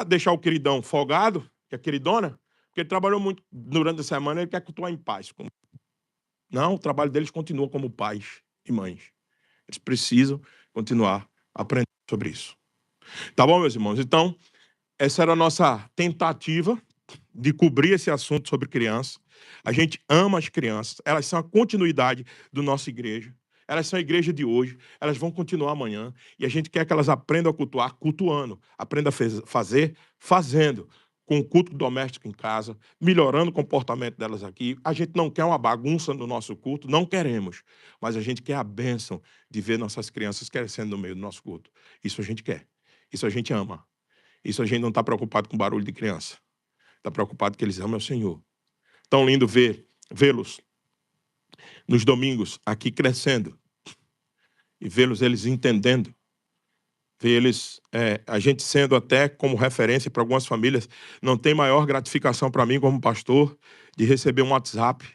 Speaker 1: deixar o queridão folgado, que é a queridona, porque ele trabalhou muito durante a semana, ele quer cultuar em paz. Não, o trabalho deles continua como pais e mães. Eles precisam continuar aprendendo sobre isso. Tá bom, meus irmãos? Então, essa era a nossa tentativa de cobrir esse assunto sobre criança. A gente ama as crianças, elas são a continuidade da nossa igreja. Elas são a igreja de hoje, elas vão continuar amanhã. E a gente quer que elas aprendam a cultuar, cultuando. Aprendam a fazer, fazendo. Com o culto doméstico em casa, melhorando o comportamento delas aqui. A gente não quer uma bagunça no nosso culto, não queremos. Mas a gente quer a bênção de ver nossas crianças crescendo no meio do nosso culto. Isso a gente quer. Isso a gente ama. Isso a gente não está preocupado com barulho de criança. Está preocupado que eles amam o Senhor. Tão lindo vê-los nos domingos aqui crescendo e vê-los eles entendendo, ver eles, a gente sendo até como referência para algumas famílias. Não tem maior gratificação para mim como pastor de receber um WhatsApp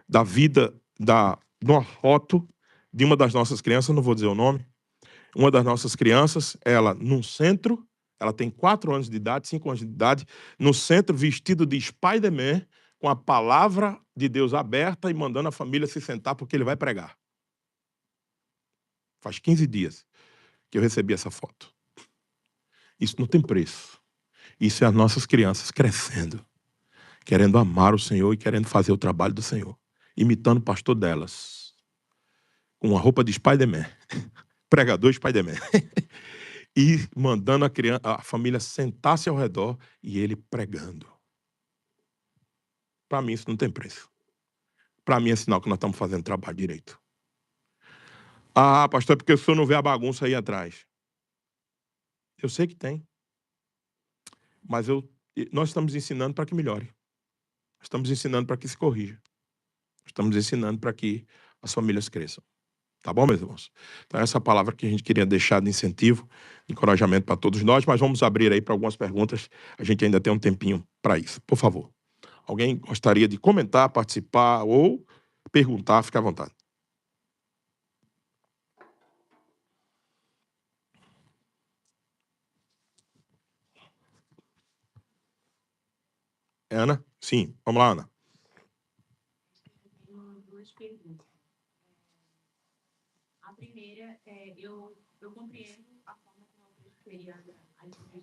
Speaker 1: da vida, de uma foto de uma das nossas crianças, não vou dizer o nome, uma das nossas crianças, ela num centro, ela tem 4 anos de idade, 5 anos de idade, no centro vestido de Spider-Man, com a palavra de Deus aberta e mandando a família se sentar porque ele vai pregar. Faz 15 dias que eu recebi essa foto. Isso não tem preço. Isso é as nossas crianças crescendo, querendo amar o Senhor e querendo fazer o trabalho do Senhor, imitando o pastor delas, com a roupa de Spider-Man, pregador Spider-Man. E mandando a família sentar-se ao redor e ele pregando. Para mim, isso não tem preço. Para mim, é sinal que nós estamos fazendo trabalho direito. Ah, pastor, é porque o senhor não vê a bagunça aí atrás. Eu sei que tem. Mas nós estamos ensinando para que melhore. Estamos ensinando para que se corrija. Estamos ensinando para que as famílias cresçam. Tá bom, meus irmãos? Então, essa palavra que a gente queria deixar de incentivo, de encorajamento para todos nós, mas vamos abrir aí para algumas perguntas. A gente ainda tem um tempinho para isso. Por favor. Alguém gostaria de comentar, participar ou perguntar? Fique à vontade. Ana? Sim. Vamos lá, Ana.
Speaker 5: Tenho 2 perguntas. A primeira é, eu compreendo a forma como a igreja queria a igreja,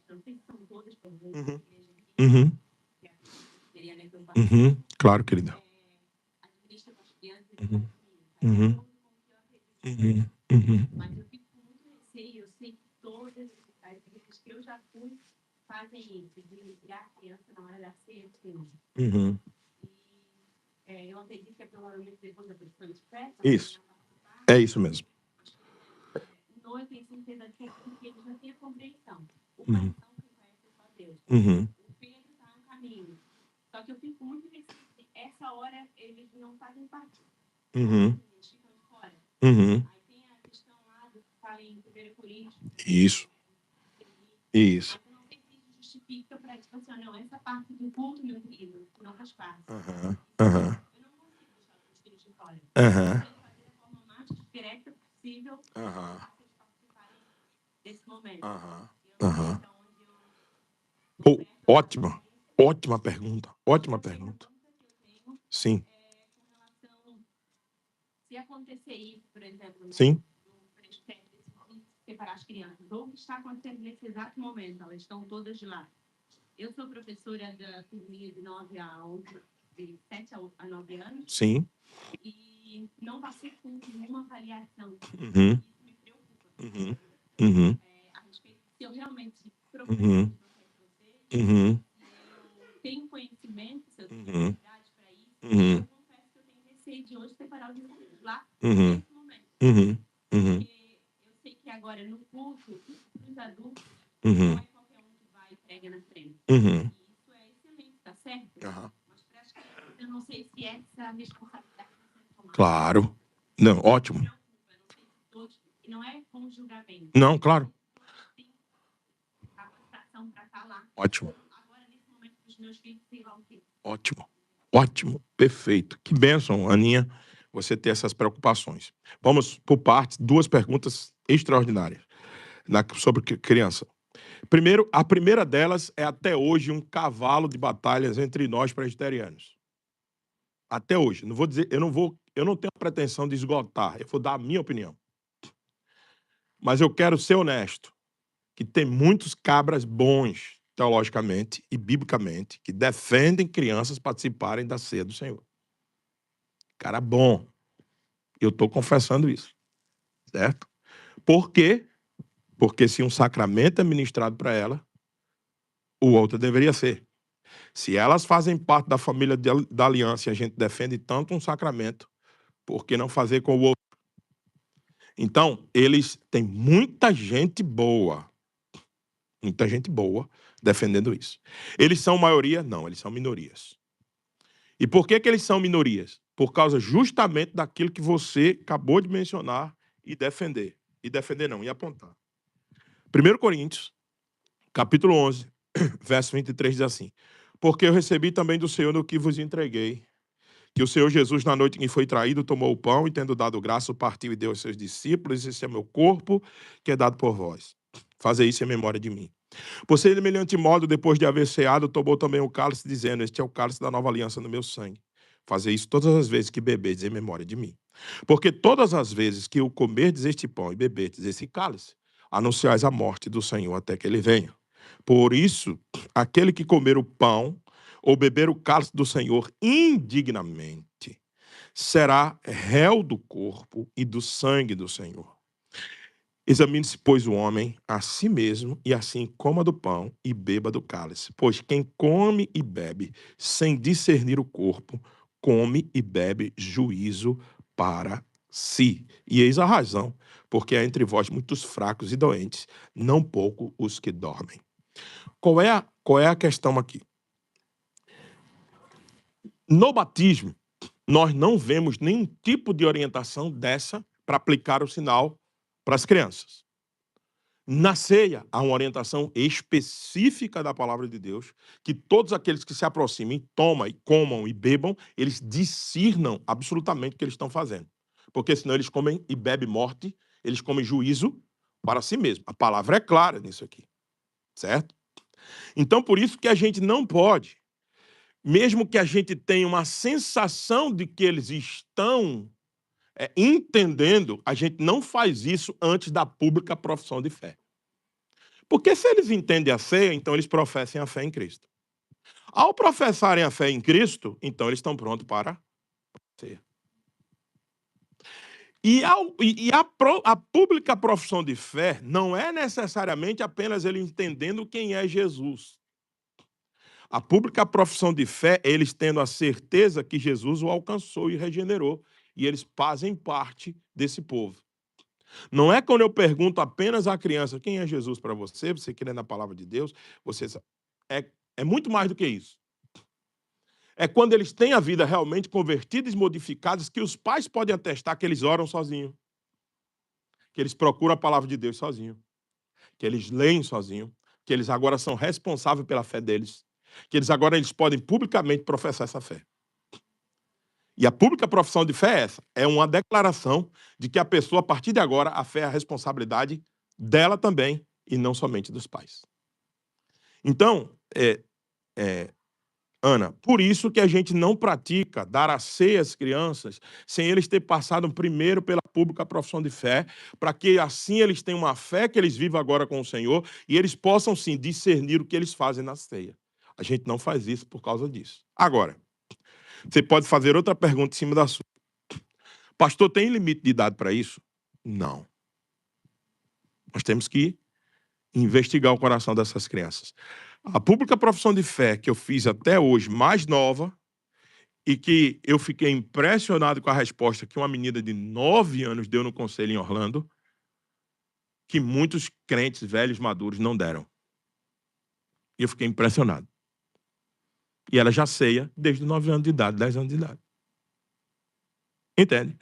Speaker 5: não sei se são todas perguntas da igreja, que poderia ler pelo pastor.
Speaker 1: Claro, querida.
Speaker 5: Administra com as crianças e
Speaker 1: Uhum.
Speaker 5: com as
Speaker 1: Uhum.
Speaker 5: Mas eu fico com muito receio, eu sei que todas as igrejas que eu já fui fazem isso, de ligar a criança na hora da ceia do Senhor. E eu acredito que é provavelmente depois da pessoa de fé.
Speaker 1: Isso. É isso mesmo.
Speaker 5: Não, eu tenho certeza que ele já tem a compreensão. O pai não conhece só Deus. O Pedro está no caminho. Só que eu fico muito receio. Essa hora eles não fazem parte. Eles ficam de fora. Aí tem a questão lá do que fala em 1 Coríntios.
Speaker 1: Isso.
Speaker 5: Mas eu não sei se isso justifica para tipo assim, não, essa parte do culto, meu querido, não faz parte. Eu não consigo deixar os filhos de fora. Eu quero fazer da forma mais direta possível para que eles participarem desse momento.
Speaker 1: Ótima pergunta. Sim.
Speaker 5: Com relação, se acontecer isso, por exemplo,
Speaker 1: Sim.
Speaker 5: no presbitério decidir separar as crianças, ou o que está acontecendo nesse exato momento, elas estão todas lá. Eu sou professora da turminha de 9 a 11, de 7 a 9 anos.
Speaker 1: Sim.
Speaker 5: E não passei por nenhuma avaliação.
Speaker 1: Uhum.
Speaker 5: Isso me preocupa. A respeito se eu realmente professor eu tenho conhecimento, se eu tenho habilidade para isso, eu confesso que eu tenho receio de hoje separar os meninos lá nesse momento. Porque eu sei que agora no culto, para os adultos, não é qualquer um que vai e prega na frente. E isso é excelente, tá certo? Mas para as crianças, eu não sei se essa responsabilidade está sendo tomada.
Speaker 1: Claro. Não, ótimo.
Speaker 5: Me preocupa, não sei se todos, e não é com julgamento.
Speaker 1: Não, claro.
Speaker 5: Tem capacitação para estar lá.
Speaker 1: Ótimo.
Speaker 5: Agora, nesse momento, os meus filhos, sei lá o quê.
Speaker 1: Ótimo. Perfeito. Que bênção, Aninha, você ter essas preocupações. Vamos por partes, 2 perguntas extraordinárias sobre criança. Primeiro, a primeira delas é até hoje um cavalo de batalhas entre nós presbiterianos. Até hoje. Não vou dizer, eu não tenho a pretensão de esgotar, eu vou dar a minha opinião. Mas eu quero ser honesto, que tem muitos cabras bons, teologicamente e biblicamente, que defendem crianças participarem da ceia do Senhor. Cara bom. Eu estou confessando isso. Certo? Por quê? Porque se um sacramento é ministrado para ela, o outro deveria ser. Se elas fazem parte da família da aliança e a gente defende tanto um sacramento, por que não fazer com o outro? Então, eles têm muita gente boa defendendo isso. Eles são maioria? Não, eles são minorias. E por que eles são minorias? Por causa justamente daquilo que você acabou de mencionar e defender. E apontar. 1 Coríntios, capítulo 11, verso 23 diz assim: porque eu recebi também do Senhor o que vos entreguei, que o Senhor Jesus, na noite em que foi traído, tomou o pão e, tendo dado graça, o partiu e deu aos seus discípulos: esse é meu corpo, que é dado por vós. Fazei isso em memória de mim. Por semelhante modo, depois de haver ceado, tomou também o cálice, dizendo: este é o cálice da nova aliança no meu sangue. Fazei isso todas as vezes que beberdes em memória de mim. Porque todas as vezes que o comerdes este pão e beberdes esse cálice, anunciais a morte do Senhor até que ele venha. Por isso, aquele que comer o pão ou beber o cálice do Senhor indignamente será réu do corpo e do sangue do Senhor. Examine-se, pois, o homem a si mesmo, e assim coma do pão e beba do cálice. Pois quem come e bebe sem discernir o corpo, come e bebe juízo para si. E eis a razão, porque há entre vós muitos fracos e doentes, não pouco os que dormem. Qual é a questão aqui? No batismo, nós não vemos nenhum tipo de orientação dessa para aplicar o sinal para as crianças. Na ceia, há uma orientação específica da palavra de Deus, que todos aqueles que se aproximem, tomam e comam e bebam, eles discernam absolutamente o que eles estão fazendo. Porque senão eles comem e bebem morte, eles comem juízo para si mesmos. A palavra é clara nisso aqui, certo? Então, por isso que a gente não pode, mesmo que a gente tenha uma sensação de que eles estão entendendo, a gente não faz isso antes da pública profissão de fé. Porque se eles entendem a ceia, então eles professem a fé em Cristo. Ao professarem a fé em Cristo, então eles estão prontos para a ceia. A pública profissão de fé não é necessariamente apenas ele entendendo quem é Jesus. A pública profissão de fé é eles tendo a certeza que Jesus o alcançou e regenerou. E eles fazem parte desse povo. Não é quando eu pergunto apenas à criança quem é Jesus para você, você crê na palavra de Deus, você sabe. É muito mais do que isso. É quando eles têm a vida realmente convertida e modificadas, que os pais podem atestar que eles oram sozinhos, que eles procuram a palavra de Deus sozinhos, que eles leem sozinhos, que eles agora são responsáveis pela fé deles, que eles podem publicamente professar essa fé. E a pública profissão de fé é essa, é uma declaração de que a pessoa, a partir de agora, a fé é a responsabilidade dela também, e não somente dos pais. Então, Ana, por isso que a gente não pratica dar a ceia às crianças sem eles ter passado primeiro pela pública profissão de fé, para que assim eles tenham uma fé que eles vivam agora com o Senhor e eles possam, sim, discernir o que eles fazem na ceia. A gente não faz isso por causa disso. Agora, você pode fazer outra pergunta em cima da sua. Pastor, tem limite de idade para isso? Não. Nós temos que investigar o coração dessas crianças. A pública profissão de fé que eu fiz até hoje, mais nova, e que eu fiquei impressionado com a resposta que uma menina de 9 anos deu no conselho em Orlando, que muitos crentes velhos, maduros, não deram. E eu fiquei impressionado. E ela já ceia desde 9 anos de idade, 10 anos de idade. Entende?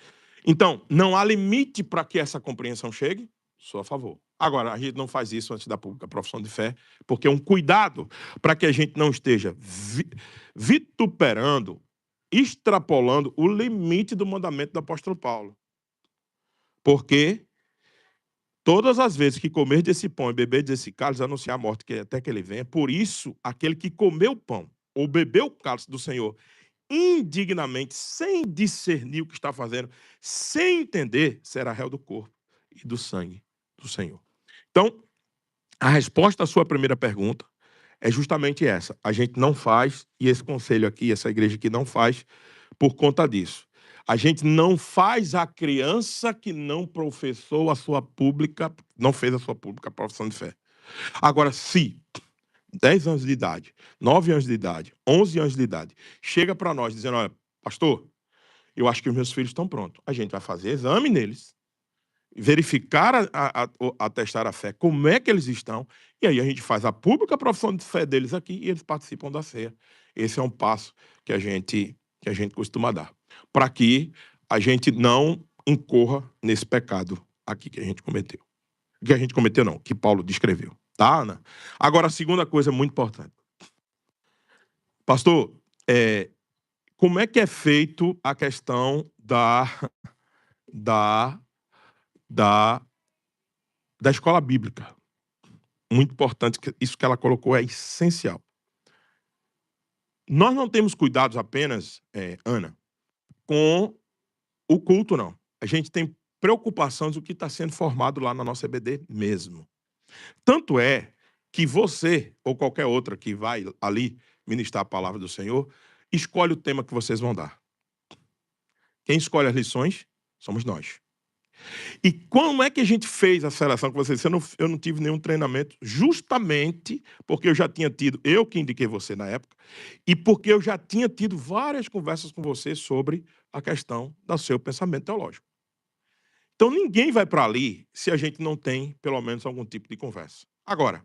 Speaker 1: Então, não há limite para que essa compreensão chegue, sou a favor. Agora, a gente não faz isso antes da pública profissão de fé, porque é um cuidado para que a gente não esteja vituperando, extrapolando o limite do mandamento do apóstolo Paulo. Porque todas as vezes que comer desse pão e beber desse cálice, anunciar a morte até que ele venha, por isso, aquele que comeu o pão ou bebeu o cálice do Senhor indignamente, sem discernir o que está fazendo, sem entender, será réu do corpo e do sangue do Senhor. Então, a resposta à sua primeira pergunta é justamente essa. A gente não faz, e esse conselho aqui, essa igreja aqui não faz por conta disso. A gente não faz a criança que não professou a sua pública, não fez a sua pública profissão de fé. Agora, se 10 anos de idade, 9 anos de idade, 11 anos de idade, chega para nós dizendo, olha, pastor, eu acho que os meus filhos estão prontos. A gente vai fazer exame neles, verificar, atestar a fé, como é que eles estão, e aí a gente faz a pública profissão de fé deles aqui e eles participam da ceia. Esse é um passo que a gente costuma dar, para que a gente não incorra nesse pecado aqui que a gente cometeu. Que a gente cometeu não, que Paulo descreveu. Tá, Ana? Agora, a segunda coisa muito importante. Pastor, como é que é feito a questão da escola bíblica? Muito importante, isso que ela colocou é essencial. Nós não temos cuidados apenas, Ana, com o culto, não. A gente tem preocupações do que está sendo formado lá na nossa EBD mesmo. Tanto é que você, ou qualquer outra que vai ali ministrar a palavra do Senhor, escolhe o tema que vocês vão dar. Quem escolhe as lições somos nós. E como é que a gente fez a seleção com vocês? Eu não tive nenhum treinamento, justamente porque eu já tinha tido, eu que indiquei você na época, e porque eu já tinha tido várias conversas com você sobre a questão do seu pensamento teológico. Então, ninguém vai para ali se a gente não tem, pelo menos, algum tipo de conversa. Agora,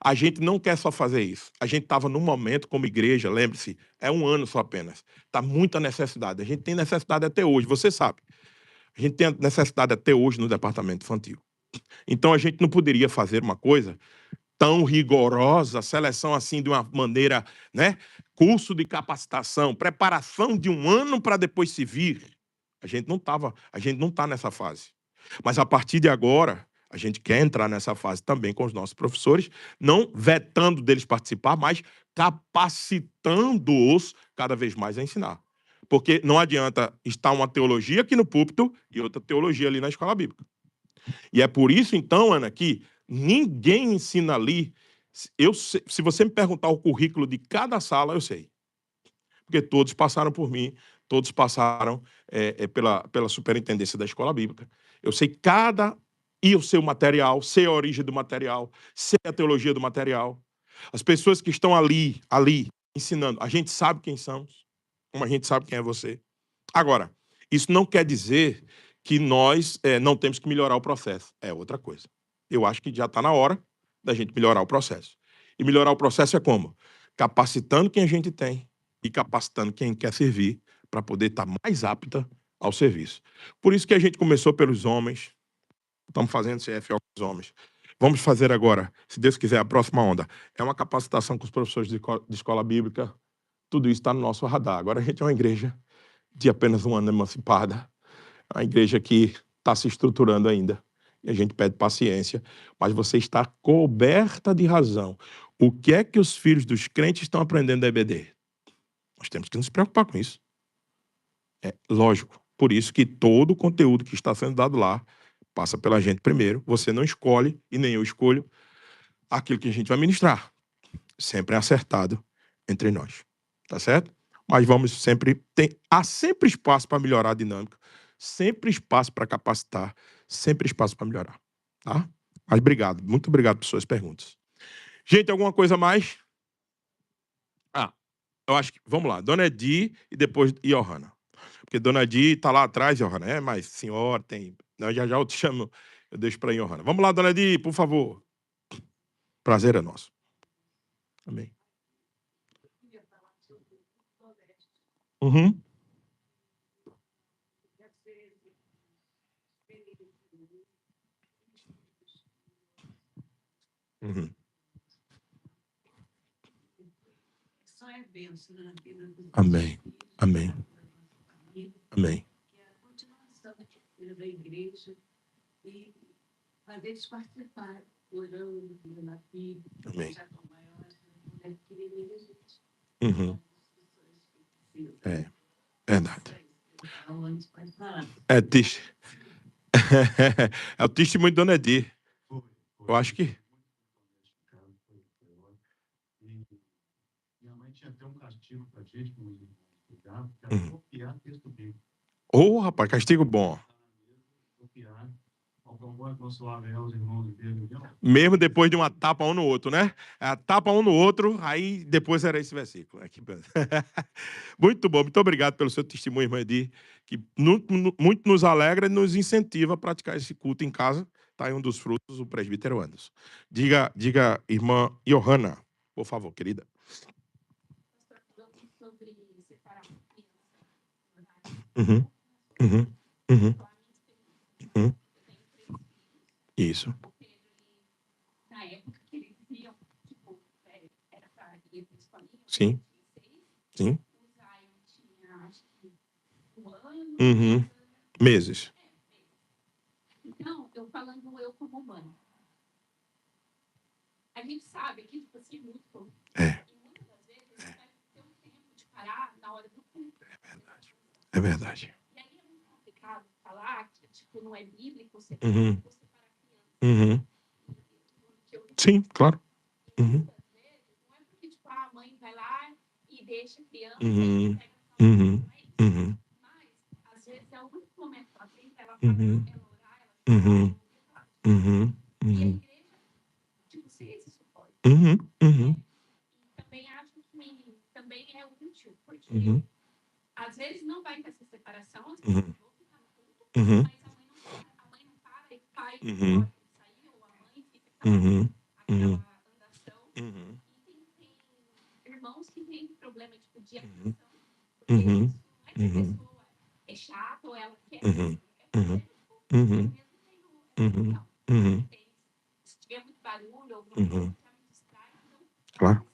Speaker 1: a gente não quer só fazer isso. A gente estava num momento como igreja, lembre-se, é 1 ano só apenas. Está muita necessidade. A gente tem necessidade até hoje, você sabe. A gente tem necessidade até hoje no departamento infantil. Então, a gente não poderia fazer uma coisa tão rigorosa, seleção assim de uma maneira, né? Curso de capacitação, preparação de 1 ano para depois se vir. A gente não está nessa fase. Mas a partir de agora, a gente quer entrar nessa fase também com os nossos professores, não vetando deles participar, mas capacitando-os cada vez mais a ensinar. Porque não adianta estar uma teologia aqui no púlpito e outra teologia ali na escola bíblica. E é por isso, então, Ana, que ninguém ensina ali Se você me perguntar o currículo de cada sala, eu sei. Porque todos passaram por mim, todos passaram pela superintendência da escola bíblica. Eu sei e o seu material, sei a origem do material, sei a teologia do material. As pessoas que estão ali, ensinando, a gente sabe quem são, como a gente sabe quem é você. Agora, isso não quer dizer que nós não temos que melhorar o processo. É outra coisa. Eu acho que já está na hora da gente melhorar o processo. E melhorar o processo é como? Capacitando quem a gente tem e capacitando quem quer servir para poder estar mais apta ao serviço. Por isso que a gente começou pelos homens, estamos fazendo CFO com os homens. Vamos fazer agora, se Deus quiser, a próxima onda. É uma capacitação com os professores de escola bíblica. Tudo isso está no nosso radar. Agora a gente é uma igreja de apenas um ano emancipada, uma igreja que está se estruturando ainda. E a gente pede paciência, mas você está coberta de razão. O que é que os filhos dos crentes estão aprendendo da EBD? Nós temos que nos preocupar com isso. É lógico. Por isso que todo o conteúdo que está sendo dado lá passa pela gente primeiro. Você não escolhe, e nem eu escolho, aquilo que a gente vai ministrar. Sempre é acertado entre nós. Tá certo? Mas vamos sempre... Há sempre espaço para melhorar a dinâmica. Sempre espaço para capacitar. Sempre espaço para melhorar. Tá? Mas obrigado. Muito obrigado por suas perguntas. Gente, alguma coisa mais? Eu acho que... Vamos lá. Dona Edi e depois Johanna. Porque Dona Edi está lá atrás, Johanna. Mas senhora, tem... Já eu te chamo. Eu deixo para Johanna. Vamos lá, Dona Edi, por favor. Prazer é nosso. Amém. Uhum. Uhum. Amém. Amém. Amém.
Speaker 6: A continuação da igreja e fazer eles participarem, orando, na Bíblia,
Speaker 1: Amém.
Speaker 6: já com maiores, né? Querer gente.
Speaker 1: Uhum. É verdade. É triste. É o testemunho de Dona Edi. Eu acho que...
Speaker 4: Minha mãe tinha até um castigo pra gente, para os estudar, que era copiar texto bíblico.
Speaker 1: Ô, rapaz, castigo bom.
Speaker 4: Copiar. Agora consolar os irmãos dele.
Speaker 1: Mesmo depois de uma tapa um no outro, né? A tapa um no outro, aí depois era esse versículo. Muito bom, muito obrigado pelo seu testemunho, irmã Edi, que muito nos alegra e nos incentiva a praticar esse culto em casa. Está aí um dos frutos, o presbítero Anderson. Diga, irmã Johanna, por favor, querida. Uhum. Uhum. Uhum. Uhum. Isso.
Speaker 2: Na época que eles iam, tipo, era para ir para escolinha.
Speaker 1: Sim. Sim.
Speaker 2: O Zion tinha, acho que, um ano.
Speaker 1: Uhum. Meses.
Speaker 2: Então, eu falando eu como humano. A gente sabe que, tipo assim, muito pouco. E muitas das vezes a gente vai ter um tempo de parar na hora do culto.
Speaker 1: É verdade. É verdade.
Speaker 2: E aí é muito complicado falar que, tipo, não é bíblico você
Speaker 1: Uhum.
Speaker 2: parar criança.
Speaker 1: Uhum. Sim, claro. Uhum.
Speaker 2: Muitas vezes, não é porque, tipo, a mãe vai lá e deixa a criança
Speaker 1: Uhum.
Speaker 2: e pega a
Speaker 1: Uhum. Uhum.
Speaker 2: mas, às vezes, é o único momento que ela tem para ela
Speaker 1: Uhum.
Speaker 2: falar, ela orar, ela
Speaker 1: Uhum. Uhum.
Speaker 2: E a
Speaker 1: Uhum.
Speaker 2: igreja, tipo, se esse suporte.
Speaker 1: Uhum. Uhum.
Speaker 2: E também acho que também é útil, porque
Speaker 1: Uhum.
Speaker 2: às vezes não vai ter essa separação, às
Speaker 1: Uhum.
Speaker 2: vezes vão ficar no culto,
Speaker 1: Uhum.
Speaker 2: mas a mãe não para e o pai
Speaker 1: Uhum.
Speaker 2: pode sair, ou a mãe fica aquela
Speaker 1: Uhum. Uhum.
Speaker 2: andação.
Speaker 1: Uhum.
Speaker 2: E tem irmãos que têm problema tipo, de atenção.
Speaker 1: Uhum.
Speaker 2: Isso não é que a
Speaker 1: Uhum.
Speaker 2: pessoa é chata ou ela quer.
Speaker 1: Uhum.
Speaker 2: É
Speaker 1: Uhum.
Speaker 2: porque
Speaker 1: Uhum.
Speaker 2: mesmo tem
Speaker 1: Uhum. Uhum.
Speaker 2: se tiver muito barulho, alguma
Speaker 1: Uhum.
Speaker 2: coisa já me distrai, então
Speaker 1: Claro.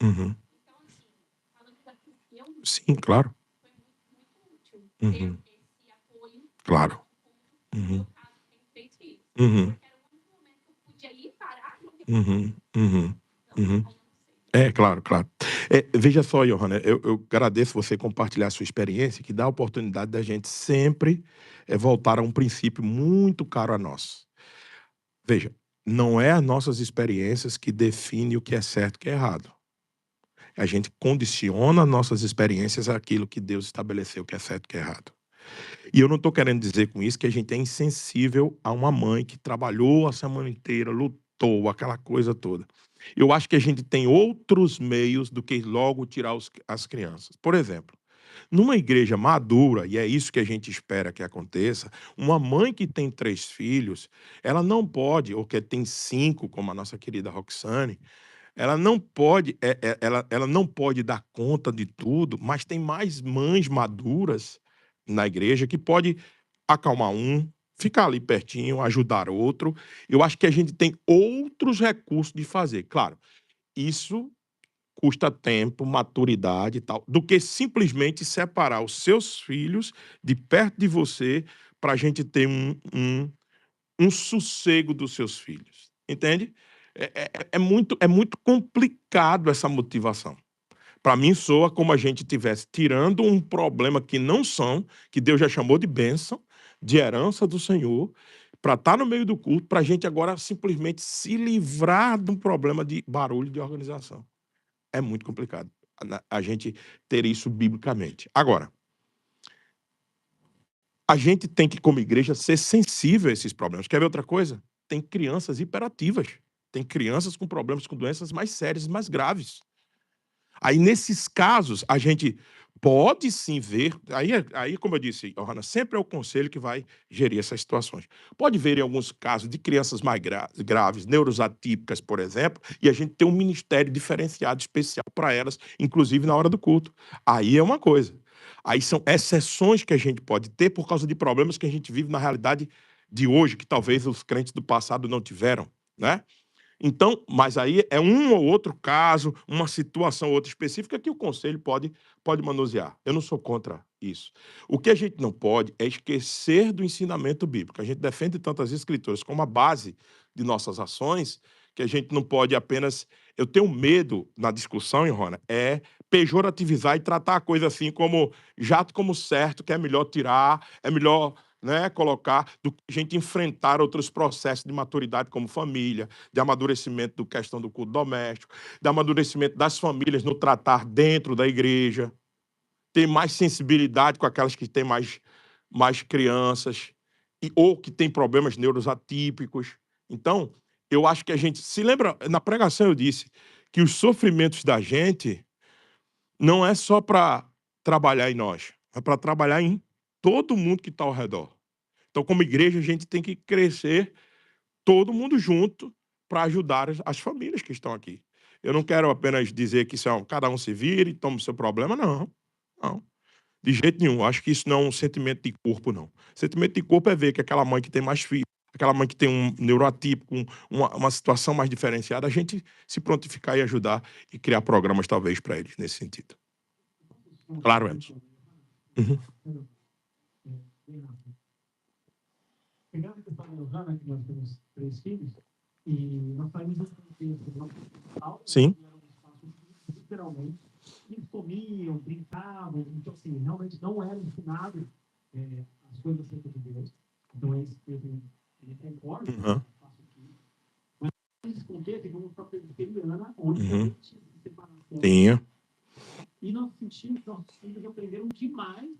Speaker 1: Uhum.
Speaker 2: Então, assim, falando da questão,
Speaker 1: Sim, claro.
Speaker 2: foi muito útil
Speaker 1: Uhum.
Speaker 2: ter esse apoio.
Speaker 1: Claro.
Speaker 2: No
Speaker 1: Uhum.
Speaker 2: meu caso, tenho 3 filhos.
Speaker 1: Uhum.
Speaker 2: Porque era o único momento que eu podia ir parar no
Speaker 1: Uhum. Uhum.
Speaker 2: Então,
Speaker 1: Uhum.
Speaker 2: aí eu não sei.
Speaker 1: Claro, claro. Veja só, Johanna, eu agradeço você compartilhar a sua experiência, que dá a oportunidade da gente sempre voltar a um princípio muito caro a nós. Veja, não é as nossas experiências que definem o que é certo e o que é errado. A gente condiciona nossas experiências àquilo que Deus estabeleceu que é certo e que é errado. E eu não estou querendo dizer com isso que a gente é insensível a uma mãe que trabalhou a semana inteira, lutou, aquela coisa toda. Eu acho que a gente tem outros meios do que logo tirar as crianças. Por exemplo, numa igreja madura, e é isso que a gente espera que aconteça, uma mãe que tem 3 filhos, ela não pode, ou que tem 5, como a nossa querida Roxane, ela não pode dar conta de tudo, mas tem mais mães maduras na igreja que pode acalmar um, ficar ali pertinho, ajudar outro. Eu acho que a gente tem outros recursos de fazer. Claro, isso custa tempo, maturidade e tal, do que simplesmente separar os seus filhos de perto de você para a gente ter um sossego dos seus filhos. Entende? É muito complicado essa motivação. Para mim, soa como a gente estivesse tirando um problema que não são, que Deus já chamou de bênção, de herança do Senhor, para estar no meio do culto, para a gente agora simplesmente se livrar de um problema de barulho de organização. É muito complicado a gente ter isso biblicamente. Agora, a gente tem que, como igreja, ser sensível a esses problemas. Quer ver outra coisa? Tem crianças hiperativas. Tem crianças com problemas com doenças mais sérias, mais graves. Aí, nesses casos, a gente pode sim ver. Aí como eu disse, Johanna, sempre é o conselho que vai gerir essas situações. Pode ver em alguns casos de crianças mais graves, neuroatípicas, por exemplo, e a gente tem um ministério diferenciado, especial para elas, inclusive na hora do culto. Aí é uma coisa. Aí são exceções que a gente pode ter por causa de problemas que a gente vive na realidade de hoje, que talvez os crentes do passado não tiveram, né? Então, mas aí é um ou outro caso, uma situação ou outra específica que o conselho pode manusear. Eu não sou contra isso. O que a gente não pode é esquecer do ensinamento bíblico. A gente defende tanto as escrituras como a base de nossas ações, que a gente não pode apenas... Eu tenho medo na discussão, Rona, é pejorativizar e tratar a coisa assim como jato como certo, que é melhor tirar, é melhor, né, colocar, do que a gente enfrentar outros processos de maturidade como família, de amadurecimento da questão do culto doméstico, de amadurecimento das famílias no tratar dentro da igreja, ter mais sensibilidade com aquelas que têm mais crianças, ou que têm problemas neuroatípicos. Então, eu acho que a gente... Se lembra, na pregação eu disse que os sofrimentos da gente não é só para trabalhar em nós, é para trabalhar em todo mundo que está ao redor. Então, como igreja, a gente tem que crescer todo mundo junto para ajudar as famílias que estão aqui. Eu não quero apenas dizer que cada um se vire e toma o seu problema, não. Não. De jeito nenhum. Acho que isso não é um sentimento de corpo, não. Sentimento de corpo é ver que aquela mãe que tem mais filhos, aquela mãe que tem um neuroatípico, uma situação mais diferenciada, a gente se prontificar e ajudar e criar programas, talvez, para eles, nesse sentido. Claro, Emerson. Uhum.
Speaker 4: Pegando a questão da Johanna, que nós temos 3 filhos, e nós saímos desse contexto
Speaker 1: Sim.
Speaker 4: era um espaço literalmente, eles comiam, brincavam, então assim, realmente não era ensinado as coisas acerca de Deus. Então ele concorda com o espaço aqui. Mas nesse contexto, como para a presbiteriana, onde também tinha separação.
Speaker 1: Tinha.
Speaker 4: E nós sentimos que nossos filhos aprenderam demais.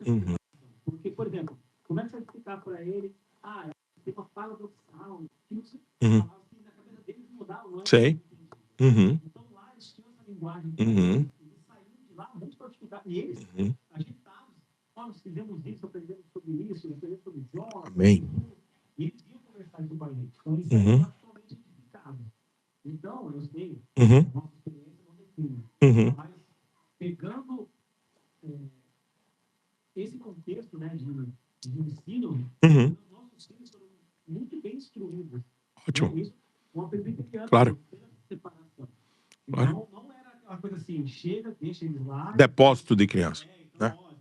Speaker 4: Porque, por exemplo, como é que você vai explicar para ele tem uma fala profissional, que não se falava assim, na cabeça deles mudavam, não é?
Speaker 1: Sei.
Speaker 4: Então lá eles tinham essa linguagem, eles saíram de lá muito fortificados, e eles agitados, nós fizemos isso, aprendemos sobre isso, aprendemos sobre Jó,
Speaker 1: Amém.
Speaker 4: e eles iam conversar isso com a gente, então eles saíram totalmente edificados. Então, eu sei, a nossa experiência não define, mas pegando esse contexto, né, de ensino, nossos filhos foram muito bem instruídos.
Speaker 1: Ótimo.
Speaker 4: Né? Isso, uma presbiteriana,
Speaker 1: claro.
Speaker 4: Separação. Então, não era aquela coisa assim, chega, deixa eles lá.
Speaker 1: Depósito de criança.
Speaker 4: Então,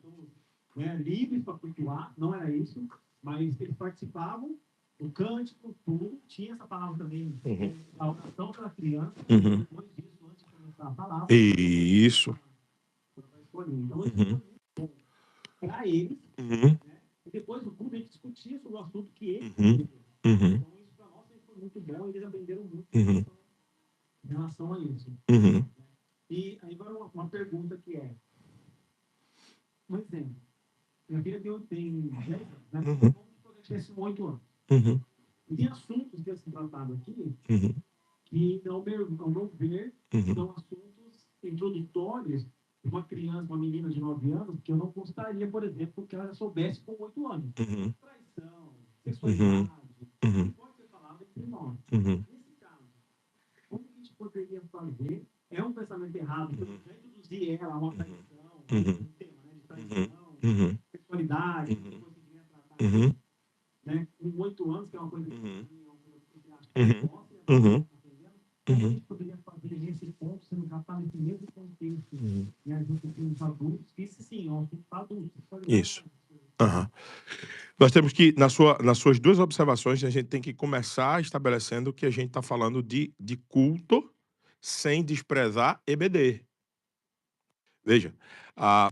Speaker 4: livres para cultuar, não era isso, mas eles participavam, o cântico, tudo, tinha essa palavra também, a oração pela criança, depois disso, antes de começar a palavra.
Speaker 1: Isso.
Speaker 4: Então, para eles, né? E depois do culto a gente discutia sobre o assunto que eles então isso para nós foi muito bom, eles aprenderam muito
Speaker 1: Uhum.
Speaker 4: em relação a isso.
Speaker 1: Uhum.
Speaker 4: E aí vai uma pergunta que é, por exemplo, minha filha tem 10 anos, né?
Speaker 1: Uhum.
Speaker 4: Vamos supor que ela tivesse 8 anos.
Speaker 1: Uhum.
Speaker 4: E tem assuntos que eu estou tratando aqui
Speaker 1: Uhum.
Speaker 4: que, ao meu ver,
Speaker 1: Uhum.
Speaker 4: são assuntos introdutórios de uma criança, uma menina de 9 anos, que eu não gostaria, por exemplo, que ela soubesse com 8 anos.
Speaker 1: Uhum.
Speaker 4: Traição, sexualidade,
Speaker 1: Uhum.
Speaker 4: pode ser falado entre nós.
Speaker 1: Uhum.
Speaker 4: Nesse caso, como que a gente poderia fazer? É um pensamento errado, porque já introduzir ela a uma traição, um tema, né, de traição,
Speaker 1: Uhum.
Speaker 4: sexualidade,
Speaker 1: Uhum.
Speaker 4: que você queria tratar,
Speaker 1: Uhum.
Speaker 4: né, com 8 anos, que é uma coisa que
Speaker 1: Uhum.
Speaker 4: é uma coisa que você acha
Speaker 1: Uhum.
Speaker 4: que gosta, e
Speaker 1: Uhum.
Speaker 4: agora está aprendendo. Como que a
Speaker 1: Uhum.
Speaker 4: gente poderia fazer nesse ponto, sendo já está nesse mesmo contexto,
Speaker 1: Uhum.
Speaker 4: e a gente tem os adultos, isso sim, ó, tem adultos,
Speaker 1: Isso.
Speaker 4: sexualidade,
Speaker 1: Aham. Nós temos que, nas suas duas observações, a gente tem que começar estabelecendo que a gente está falando de culto sem desprezar EBD. Veja, a,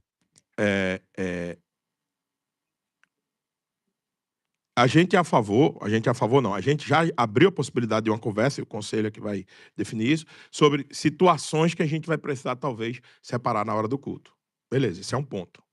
Speaker 1: a gente é a favor não, a gente já abriu a possibilidade de uma conversa, e o conselho é que vai definir isso, sobre situações que a gente vai precisar, talvez, separar na hora do culto. Beleza, esse é um ponto.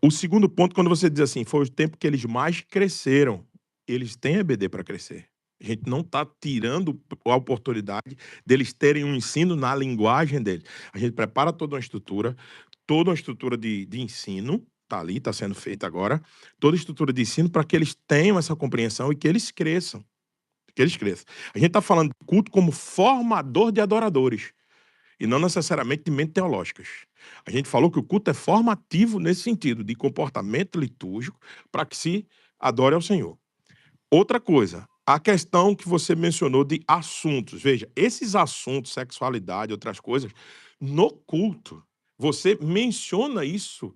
Speaker 1: O segundo ponto, quando você diz assim, foi o tempo que eles mais cresceram, eles têm EBD para crescer. A gente não está tirando a oportunidade deles terem um ensino na linguagem deles. A gente prepara toda uma estrutura de ensino, está ali, está sendo feita agora, toda a estrutura de ensino para que eles tenham essa compreensão e que eles cresçam. Que eles cresçam. A gente está falando de culto como formador de adoradores e não necessariamente de mentes teológicas. A gente falou que o culto é formativo nesse sentido, de comportamento litúrgico, para que se adore ao Senhor. Outra coisa, a questão que você mencionou de assuntos. Veja, esses assuntos, sexualidade, outras coisas, no culto, você menciona isso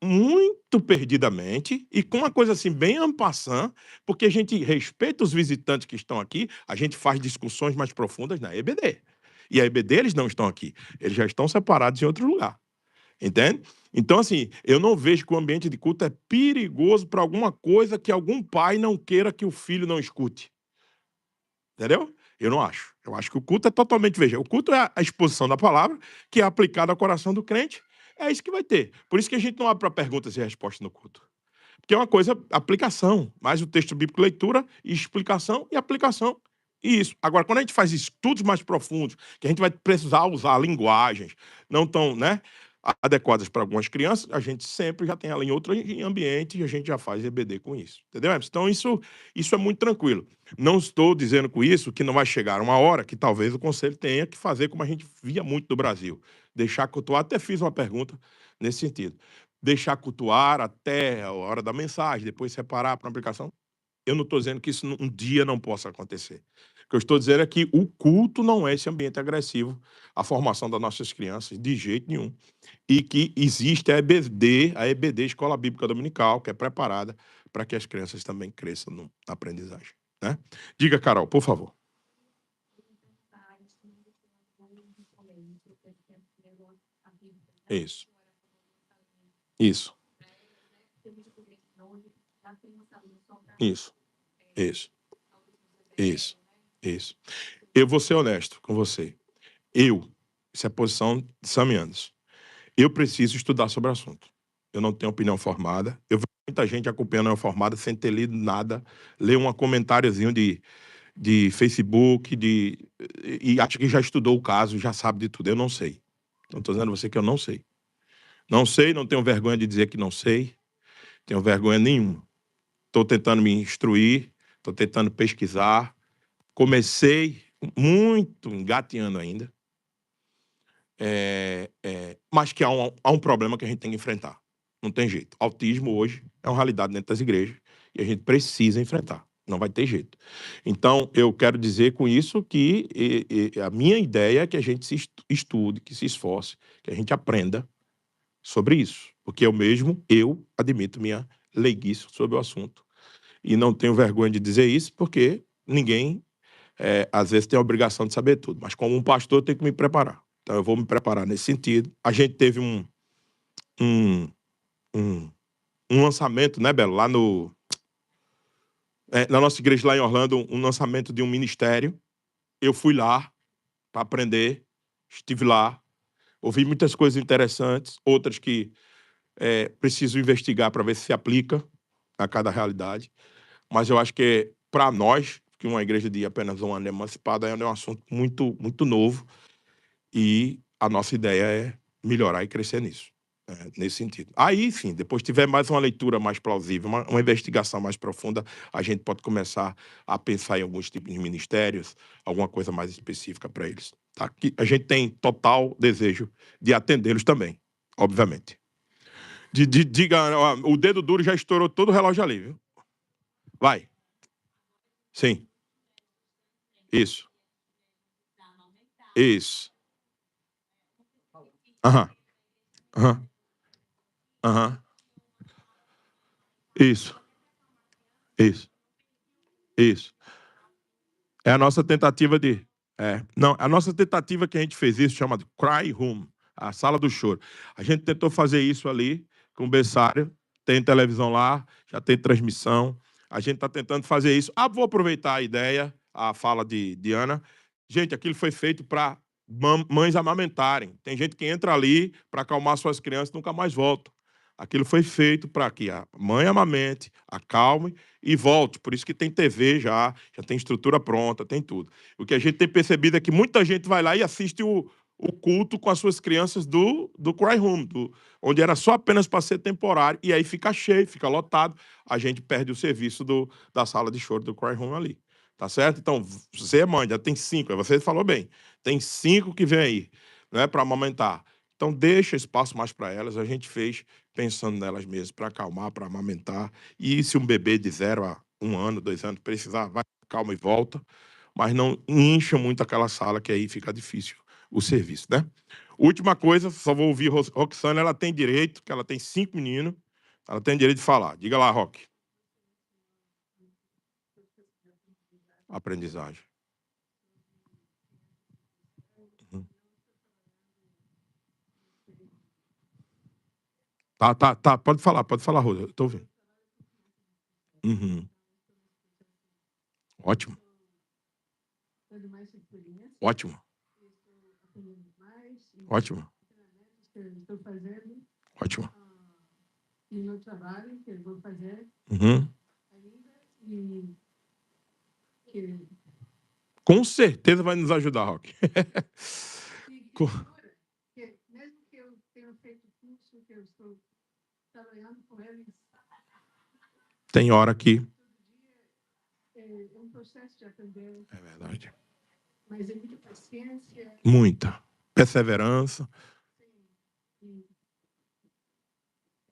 Speaker 1: muito perdidamente e com uma coisa assim bem en passant, porque a gente respeita os visitantes que estão aqui, a gente faz discussões mais profundas na EBD. E a EBD eles não estão aqui, eles já estão separados em outro lugar. Entende? Então, assim, eu não vejo que o ambiente de culto é perigoso para alguma coisa que algum pai não queira que o filho não escute. Entendeu? Eu não acho. Eu acho que o culto é totalmente... Veja, o culto é a exposição da palavra que é aplicada ao coração do crente. É isso que vai ter. Por isso que a gente não abre para perguntas e respostas no culto. Porque é uma coisa, aplicação. Mais o texto bíblico, leitura, explicação e aplicação. E isso. Agora, quando a gente faz estudos mais profundos, que a gente vai precisar usar linguagens não tão, né, adequadas para algumas crianças, a gente sempre já tem ela em outro ambiente e a gente já faz EBD com isso. Entendeu, Emerson? Então, isso é muito tranquilo. Não estou dizendo com isso que não vai chegar uma hora que talvez o conselho tenha que fazer como a gente via muito no Brasil. Deixar cultuar. Até fiz uma pergunta nesse sentido. Deixar cultuar até a hora da mensagem, depois separar para a aplicação. Eu não estou dizendo que isso um dia não possa acontecer. O que eu estou dizendo é que o culto não é esse ambiente agressivo à formação das nossas crianças, de jeito nenhum. E que existe a EBD, Escola Bíblica Dominical, que é preparada para que as crianças também cresçam na aprendizagem. Né? Diga, Carol, por favor. Isso. Isso. Isso. Isso. Isso. Isso. Eu vou ser honesto com você. Isso é a posição de Sam Anderson. Eu preciso estudar sobre o assunto. Eu não tenho opinião formada. Eu vejo muita gente acompanhando a formada sem ter lido nada, ler um comentáriozinho de Facebook, e acha que já estudou o caso, já sabe de tudo. Eu não sei. Então, estou dizendo a você que eu não sei. Não sei, não tenho vergonha de dizer que não sei. Tenho vergonha nenhuma. Estou tentando me instruir, estou tentando pesquisar. Comecei muito engateando ainda. Mas que há um problema que a gente tem que enfrentar. Não tem jeito. Autismo hoje é uma realidade dentro das igrejas e a gente precisa enfrentar. Não vai ter jeito. Então, eu quero dizer com isso que a minha ideia é que a gente se estude, que se esforce, que a gente aprenda sobre isso. Porque eu admito minha leiguice sobre o assunto. E não tenho vergonha de dizer isso, porque ninguém, às vezes, tem a obrigação de saber tudo. Mas como um pastor, eu tenho que me preparar. Então, eu vou me preparar nesse sentido. A gente teve um lançamento, né, Belo? Lá no na nossa igreja lá em Orlando, um lançamento de um ministério. Eu fui lá para aprender, estive lá, ouvi muitas coisas interessantes, outras que preciso investigar para ver se aplica a cada realidade. Mas eu acho que para nós, que uma igreja de apenas um ano emancipada é um assunto muito, muito novo, e a nossa ideia é melhorar e crescer nisso, nesse sentido. Aí, sim, depois tiver mais uma leitura mais plausível, uma investigação mais profunda, a gente pode começar a pensar em alguns tipos de ministérios, alguma coisa mais específica para eles. Tá? Que a gente tem total desejo de atendê-los também, obviamente. Diga, ó, o dedo duro já estourou todo o relógio ali, viu? Vai. Sim. Isso. Isso. Aham. Aham. Aham. Isso. Isso. Isso. É a nossa tentativa de... Não, a nossa tentativa que a gente fez isso chama de Cry Room, a sala do choro. A gente tentou fazer isso ali com o berçário, tem televisão lá, já tem transmissão. A gente está tentando fazer isso. Vou aproveitar a ideia, a fala de Ana. Gente, aquilo foi feito para mães amamentarem. Tem gente que entra ali para acalmar suas crianças e nunca mais volta. Aquilo foi feito para que a mãe amamente, acalme e volte. Por isso que tem TV já tem estrutura pronta, tem tudo. O que a gente tem percebido é que muita gente vai lá e assiste o culto com as suas crianças do Cry Room, onde era só apenas para ser temporário, e aí fica cheio, fica lotado, a gente perde o serviço da sala de choro do Cry Room ali. Tá certo? Então, você, mãe, já tem 5, você falou bem, tem 5 que vem aí, né, para amamentar. Então, deixa espaço mais para elas. A gente fez pensando nelas mesmas, para acalmar, para amamentar. E se um bebê de 0 a 1 ano, 2 anos precisar, vai, calma e volta. Mas não encha muito aquela sala, que aí fica difícil o serviço, né? Última coisa, só vou ouvir Roxana, ela tem direito, que ela tem 5 meninos, ela tem direito de falar. Diga lá, Roque. Aprendizagem. Tá. Pode falar, Rosa. Eu tô ouvindo. Ótimo. Ótimo. Ótimo.
Speaker 6: Estou fazendo.
Speaker 1: Ótimo.
Speaker 6: E no trabalho que eu vou fazer ainda.
Speaker 1: Com certeza vai nos ajudar, Roque.
Speaker 6: Mesmo que eu tenha feito curso, que eu estou trabalhando com eles.
Speaker 1: Tem hora aqui.
Speaker 6: É um processo de aprender.
Speaker 1: É verdade.
Speaker 6: Mas é muita paciência.
Speaker 1: Muita. Perseverança.
Speaker 6: Sim.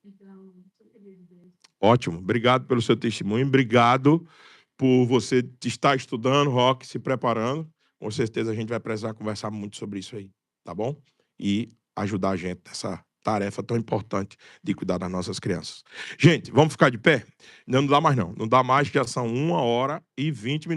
Speaker 6: Então, sou feliz de ver.
Speaker 1: Ótimo. Obrigado pelo seu testemunho. Obrigado por você estar estudando, Roque, se preparando. Com certeza a gente vai precisar conversar muito sobre isso aí, tá bom? E ajudar a gente nessa tarefa tão importante de cuidar das nossas crianças. Gente, vamos ficar de pé? Não dá mais não. Não dá mais, já são 1h20.